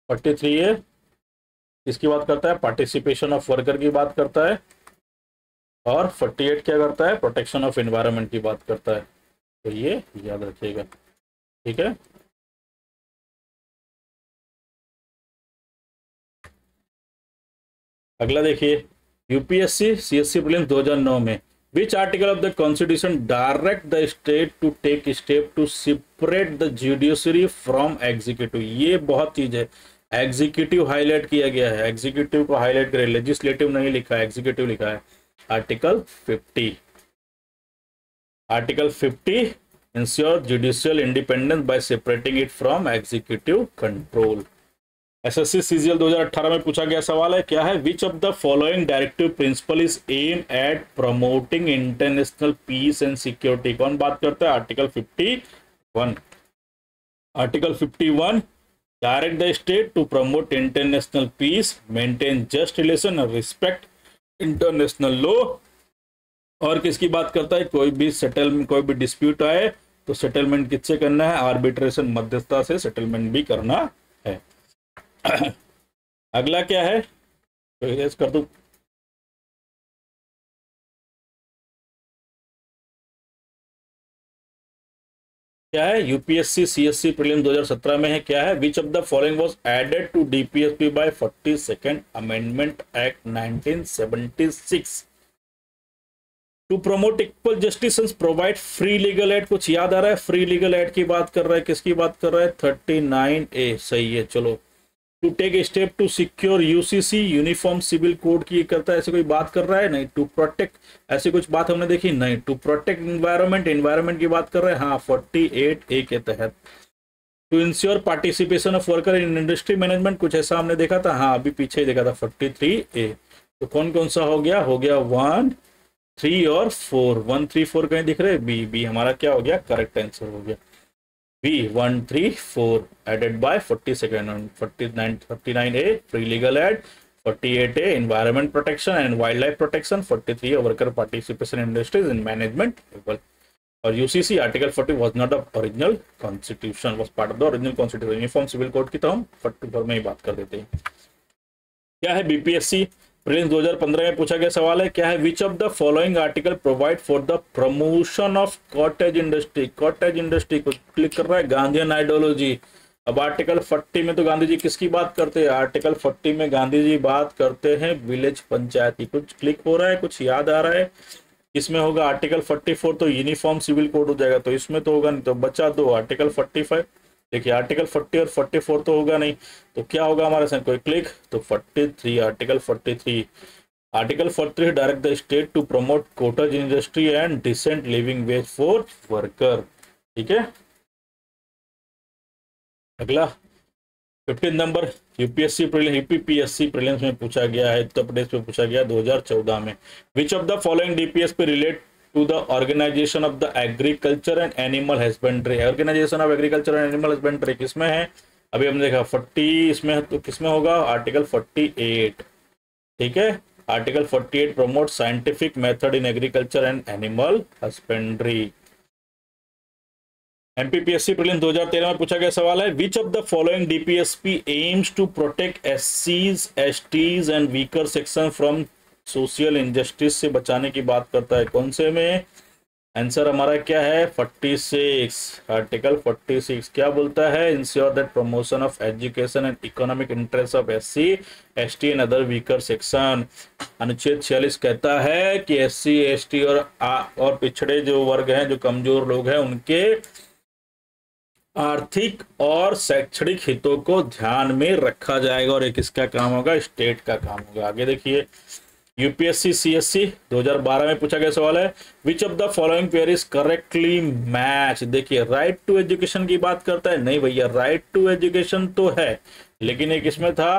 43A किसकी बात करता है, पार्टिसिपेशन ऑफ वर्कर की बात करता है, और 48 क्या करता है, प्रोटेक्शन ऑफ एनवायरनमेंट की बात करता है। तो ये याद रखिएगा, ठीक है। अगला देखिए यूपीएससी सीएससी प्रीलिम्स 2009 में which article of the constitution direct the state to take step to separate the judiciary from executive. ये बहुत चीज है, एग्जीक्यूटिव हाईलाइट किया गया है, एग्जीक्यूटिव को हाईलाइट करें, लेजिस्लेटिव नहीं लिखा है, एग्जीक्यूटिव लिखा है। Article 50, article 50 ensure judicial independence by separating it from executive control. SSC CGL 2018 में पूछा गया सवाल है, क्या है, which of the following directive principle is aim at promoting international peace and security. कौन बात करता है, article 51। Article 51 direct the state to promote international peace, maintain just relation और रिस्पेक्ट इंटरनेशनल लॉ। और किसकी बात करता है, कोई भी सेटलमेंट, कोई भी डिस्प्यूट आए तो सेटलमेंट किससे करना है, आर्बिट्रेशन मध्यस्थता से सेटलमेंट भी करना है। अगला क्या है, तो कर दो, क्या है, यूपीएससी सीएससी प्रीलिम्स 2017 में है, क्या है, which of the following was added to DPSP by 42nd amendment act 1976 to promote equal justice and provide free legal aid. कुछ याद आ रहा है, फ्री लीगल एड की बात कर रहा है, किसकी बात कर रहा है, 39A, सही है। चलो, to take a step to secure UCC uniform civil code की करता है, ऐसे कोई बात कर रहा है, नहीं। टू प्रोटेक्ट, ऐसी कुछ बात हमने देखी, नहीं। टू प्रोटेक्ट एनवायरनमेंट, एनवायरनमेंट की बात कर रहे हैं, हाँ 48A के तहत। To ensure participation of worker in industry management, कुछ ऐसा हमने देखा था, हाँ अभी पीछे ही देखा था, 43A। तो कौन कौन सा हो गया 1, 3 और 4, 1, 3, 4 कहीं दिख रहे, बी, बी हमारा क्या हो गया, करेक्ट आंसर हो गया B, 1, 3, 4 added by 42nd 39A free legal aid, 48A environment protection and wild life protection, 43A worker participation industries in management level. और UCC article 40 was not the original constitution, was part of the original constitution. Uniform civil code की तो हम 44 में ही बात कर देते हैं। क्या है बीपीएससी प्रीलिम्स 2015 में पूछा गया सवाल है, क्या है which of the following article provide for the promotion of cottage industry. Cottage industry को क्लिक कर रहा है, गांधीयन आइडियोलॉजी। अब आर्टिकल 40 में तो गांधी जी किसकी बात करते हैं, आर्टिकल 40 में गांधी जी बात करते हैं विलेज पंचायत की। कुछ क्लिक हो रहा है, कुछ याद आ रहा है, इसमें होगा आर्टिकल 44 तो यूनिफॉर्म सिविल कोड हो जाएगा, तो इसमें तो होगा नहीं, तो बचा दो आर्टिकल 45। देखिए आर्टिकल 40 और 44 तो होगा नहीं, तो क्या होगा हमारे साथ, कोई क्लिक, तो 43 article 43। Article 43 direct the state to promote cottage industry and decent living wage for worker. ठीक है, अगला 15 नंबर यूपीएससी यूपीपीएससी प्रीलिम्स में पूछा गया है, उत्तर प्रदेश में पूछा गया 2014 में। Which of the following DPSP relate to the organisation of the agriculture and animal husbandry. Organisation of agriculture and animal husbandry किसमें है, अभी हमने देखा 40 इसमें है, तो किसमें होगा आर्टिकल 48। ठीक है, article 48 promote scientific method in agriculture and animal husbandry. MPPSC prelims 2013 में पूछा गया सवाल है, which of the following DPSP aims to protect एससीज STs and weaker section from social injustice से बचाने की बात करता है, कौन से में, आंसर हमारा क्या है 46। आर्टिकल 46 क्या बोलता है, ensure that promotion of education and economic interest of SC ST and other weaker section. अनुच्छेद 46 कहता है कि एससी एसटी और पिछड़े जो वर्ग हैं, जो कमजोर लोग हैं, उनके आर्थिक और शैक्षणिक हितों को ध्यान में रखा जाएगा, और ये किसका काम होगा, स्टेट का काम होगा। आगे देखिए यूपीएससी सीएससी 2012 में पूछा गया सवाल है, which of the following pair is correctly match. देखिए राइट टू एजुकेशन की बात करता है, नहीं भैया राइट टू एजुकेशन तो है, लेकिन एक इसमें था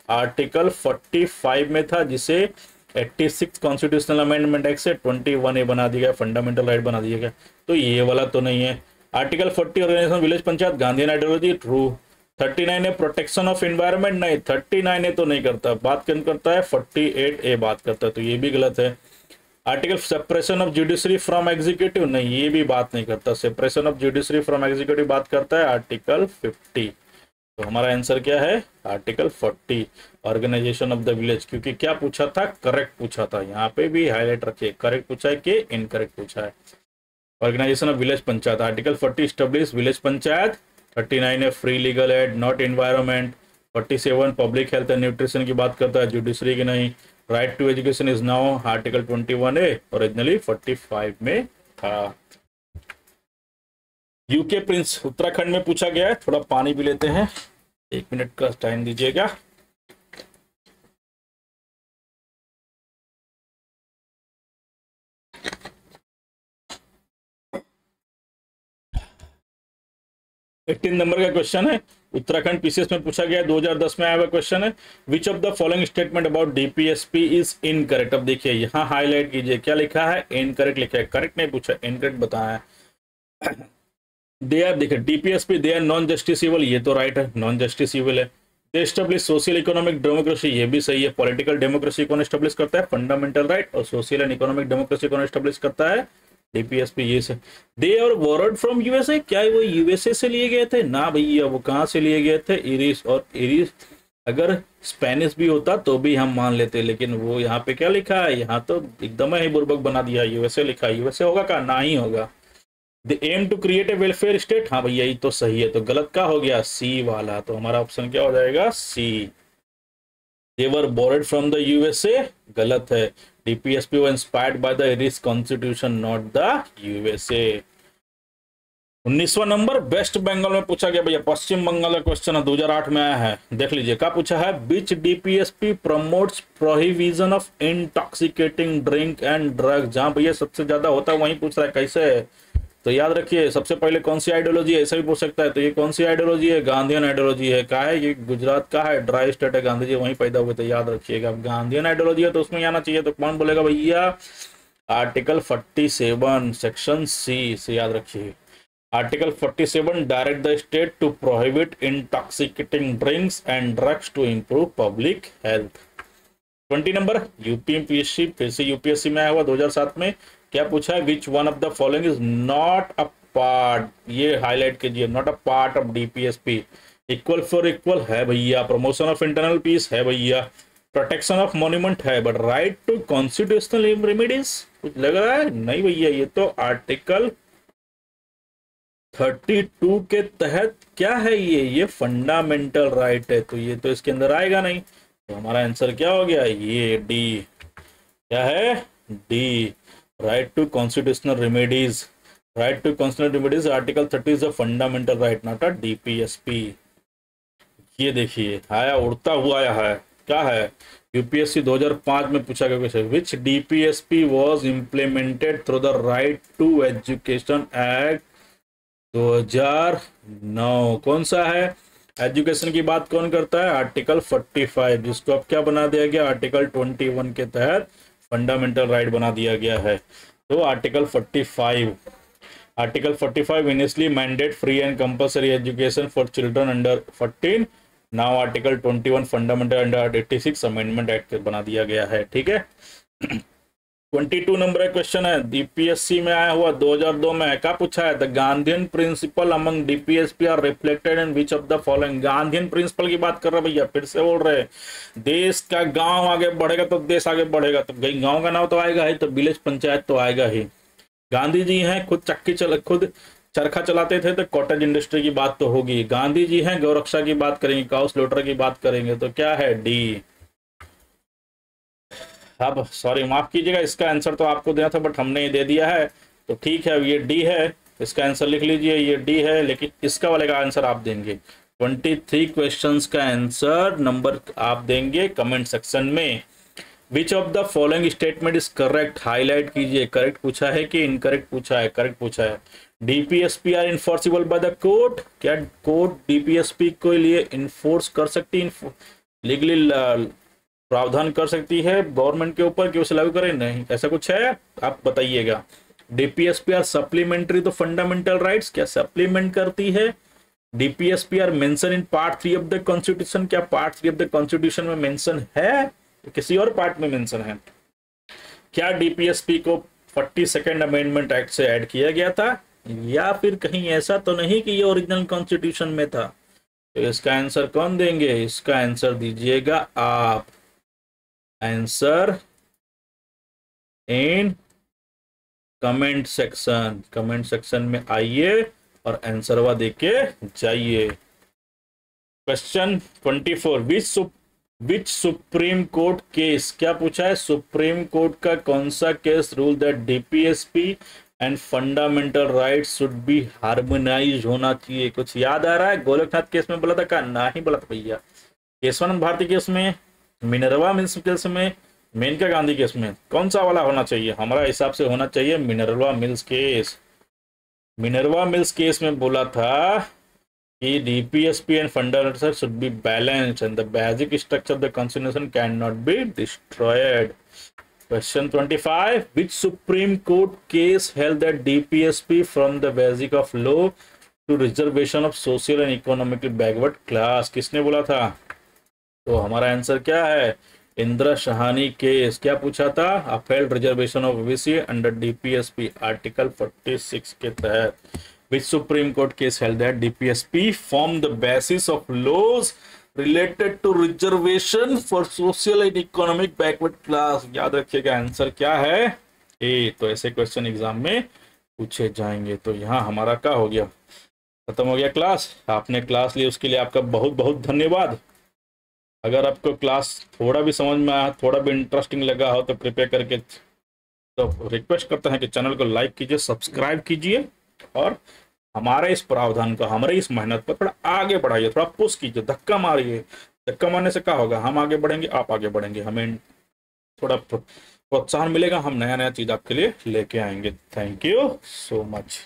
आर्टिकल 45 में था, जिसे 86 कॉन्स्टिट्यूशनल अमेंडमेंट एक्ट से 21A बना दिया गया, फंडामेंटल राइट बना दिया गया, तो ये वाला तो नहीं है। Article 40 organisation village panchayat Gandhian ideology, true. 39 है प्रोटेक्शन ऑफ एनवायरनमेंट, नहीं 39 तो नहीं करता, बात कौन करता है 48A बात करता है, तो ये भी गलत है। Article separation of judiciary from executive, नहीं ये भी बात नहीं करता, separation of judiciary from executive बात करता है आर्टिकल 50। तो हमारा आंसर क्या है article 40 organisation of the village, क्योंकि क्या पूछा था, करेक्ट पूछा था, यहाँ पे भी हाईलाइट रखिए, करेक्ट पूछा है कि इनकरेक्ट पूछा है। Organisation of village panchayat, article 40 establish village panchayat, 39 है free legal aid not environment, 47 public health and nutrition की बात करता है, जुडिशरी की नहीं। Right to education is now article 21A, originally 45 में था। यूके प्रिंस उत्तराखंड में पूछा गया है, थोड़ा पानी भी लेते हैं, 1 मिनट का टाइम दीजिएगा। एटीन नंबर का क्वेश्चन है, उत्तराखंड पीसीएस में पूछा गया, 2010 में आया हुआ क्वेश्चन है। Which of the following statement about DPSP is incorrect. अब देखिए यहाँ हाईलाइट कीजिए, क्या लिखा है, इनकरेक्ट लिखा है, करेक्ट नहीं पूछा, इनकरेक्ट बताया है। दे आर, देखिए DPSP they are non justiciable, ये तो राइट है, नॉन जस्टिसेबल है। They establish social economic democracy, ये भी सही है, पॉलिटिकल डेमोक्रेसी कौन एस्टेब्लिश करता है, फंडामेंटल राइट, और सोशल एंड इकोनॉमिक डेमोक्रेसी कौन एस्टेब्लिश करता है, डीपीएसपी, ये से। They are borrowed from USA, क्या वो यूएसए से लिए गए थे, ना भैया, वो कहाँ से लिए गए थे, इरिस, और इरिस अगर स्पेनिश भी होता तो भी हम मान लेते, लेकिन वो यहाँ पे क्या लिखा है, यहाँ तो एकदम ही बुर्बक बना दिया, यूएसए लिखा है, यूएसए होगा क्या, ना ही होगा। The aim to create a welfare state, हाँ भैया ये तो सही है, तो गलत का हो गया सी वाला, तो हमारा ऑप्शन क्या हो जाएगा C. They were borrowed from the USA, गलत है, DPSP were inspired by the Irish constitution not the USA. 19वां नंबर वेस्ट बंगाल में पूछा गया, भैया पश्चिम बंगाल का क्वेश्चन है, 2008 में आया है, देख लीजिए क्या पूछा है, which DPSP promotes prohibition of intoxicating drink and drugs. जहां भैया सबसे ज्यादा होता है वहीं पूछ रहा है, कैसे है, तो याद रखिए सबसे पहले कौन सी आइडियोलॉजी है, ऐसा भी पूछ सकता है, तो ये कौन सी आइडियोलॉजी है, गांधीयन आइडियोलॉजी है, क्या है, ये गुजरात का है, ड्राई स्टेट है, गांधी जी वहीं पैदा हुए थे, याद रखिएगा। गांधीयन आइडियोलॉजी है तो उसमें आना चाहिए, तो कौन बोलेगा भैया, आर्टिकल 47 सेक्शन सी से, याद रखिए। Article 47 direct the state to prohibit intoxicating drinks and drugs to improve public health. 20 number UPSC, फिर से यूपीएससी में आया हुआ 2007 में, क्या पूछा है, which one of the following is not a part, ये हाईलाइट कीजिए, not a part of DPSP. Equal for equal है भैया, प्रमोशन ऑफ इंटरनल पीस है भैया, प्रोटेक्शन ऑफ मॉन्यूमेंट है, but right to constitutional remedies कुछ लग रहा है नहीं भैया, ये तो आर्टिकल 32 के तहत क्या है, ये फंडामेंटल राइट है, तो ये तो इसके अंदर आएगा नहीं। तो हमारा आंसर क्या हो गया, ये डी। क्या है, D, right to constitutional remedies. Right to constitutional remedies article 30 is a fundamental right, not a DPSP. ये देखिए आया, उड़ता हुआ आया है, क्या है, यूपीएससी 2005 में पूछा गया question, which DPSP was implemented through the right to education act 2009। कौन सा है, एजुकेशन की बात कौन करता है, आर्टिकल 45, जिसको अब क्या बना दिया गया, आर्टिकल 21 के तहत फंडामेंटल राइट बना दिया गया है। तो article 45, article 45 initially mandate free and compulsory education for children under 14, now article 21 fundamental under 86 amendment act बना दिया गया है। ठीक है 22 नंबर का क्वेश्चन है, डीपीएससी में आया हुआ 2002 में, क्या पूछा है, the Gandhian principle among DPSP are reflected in which of the following. Gandhian principle की बात कर रहे भैया, फिर से बोल रहे हैं, देश का गांव आगे बढ़ेगा तो देश आगे बढ़ेगा, तो गांव का नाम तो आएगा ही, तो विलेज पंचायत तो आएगा ही। गांधी जी हैं, खुद चरखा चलाते थे, तो कॉटेज इंडस्ट्री की बात तो होगी। गांधी जी हैं, गौरक्षा की बात करेंगे, काउ स्लॉटर की बात करेंगे, तो क्या है, डी। अब सॉरी माफ कीजिएगा, इसका आंसर तो आपको देना था बट हमने ही दे दिया है, तो ठीक है, ये डी है, इसका आंसर लिख लीजिए, ये डी है, लेकिन इसका वाले का आंसर आप देंगे। 23 क्वेश्चंस का आंसर नंबर आप देंगे कमेंट सेक्शन में। Which of the following statement is correct, highlight कीजिए, करेक्ट पूछा है कि इनकरेक्ट पूछा है, करेक्ट पूछा है। DPSP are enforceable by the court, क्या कोर्ट डीपीएसपी के लिए इन्फोर्स कर सकती है, लीगली प्रावधान कर सकती है गवर्नमेंट के ऊपर कि उसे लागू करें, नहीं ऐसा कुछ है, आप बताइएगा। DPSP are supplementary to fundamental rights, क्या सप्लीमेंट करती है। DPSP are mention in part 3 of the constitution, क्या पार्ट 3 ऑफ द कॉन्स्टिट्यूशन में मेंशन है, किसी और पार्ट में मेंशन है। क्या डीपीएसपी को 42nd अमेंडमेंट एक्ट से ऐड किया गया था, या फिर कहीं ऐसा तो नहीं कि ये ओरिजिनल कॉन्स्टिट्यूशन में था। तो इसका आंसर कौन देंगे, इसका आंसर दीजिएगा आप, answer in comment section, comment section में आइए और आंसर वा देके जाइए। क्वेश्चन 24, विच सुप्रीम कोर्ट केस, क्या पूछा है, सुप्रीम कोर्ट का कौन सा case rule that DPSP and fundamental rights should be harmonise होना चाहिए, कुछ याद आ रहा है। गोरखनाथ केस में बोला था, क्या नहीं बोला था भैया, केशवानंद भारती केस में, मिनरवा मिल्स केस में, मेनका गांधी केस में, कौन सा वाला होना चाहिए, हमारा हिसाब से होना चाहिए Minerva Mills case. Minerva Mills case में बोला था कि DPSP and fundamental should be balanced and the basic structure of the constitution can not be destroyed. Question 25, which Supreme Court case held that DPSP from the basic of law to reservation of social and economically backward class, किसने बोला था, तो हमारा आंसर क्या है, इंदिरा शाहानी केस। क्या पूछा था, upheld reservation of OBC under DPSP article 46 के तहत। which Supreme Court case held that DPSP form the basis of laws related to reservation for social and economic backward class. याद रखिएगा आंसर क्या है, ए। तो ऐसे क्वेश्चन एग्जाम में पूछे जाएंगे। तो यहाँ हमारा क्या हो गया, खत्म हो गया क्लास। आपने क्लास ली उसके लिए आपका बहुत बहुत धन्यवाद। अगर आपको क्लास थोड़ा भी समझ में आया, थोड़ा भी इंटरेस्टिंग लगा हो, तो कृपया करके तो रिक्वेस्ट करते हैं कि चैनल को लाइक कीजिए, सब्सक्राइब कीजिए और हमारे इस प्रावधान को, हमारे इस मेहनत पर थोड़ा आगे बढ़ाइए, थोड़ा पुश कीजिए, धक्का मारिए। धक्का मारने से क्या होगा, हम आगे बढ़ेंगे, आप आगे बढ़ेंगे, हमें थोड़ा प्रोत्साहन मिलेगा, हम नया नया चीज आपके लिए लेके आएंगे। Thank you so much.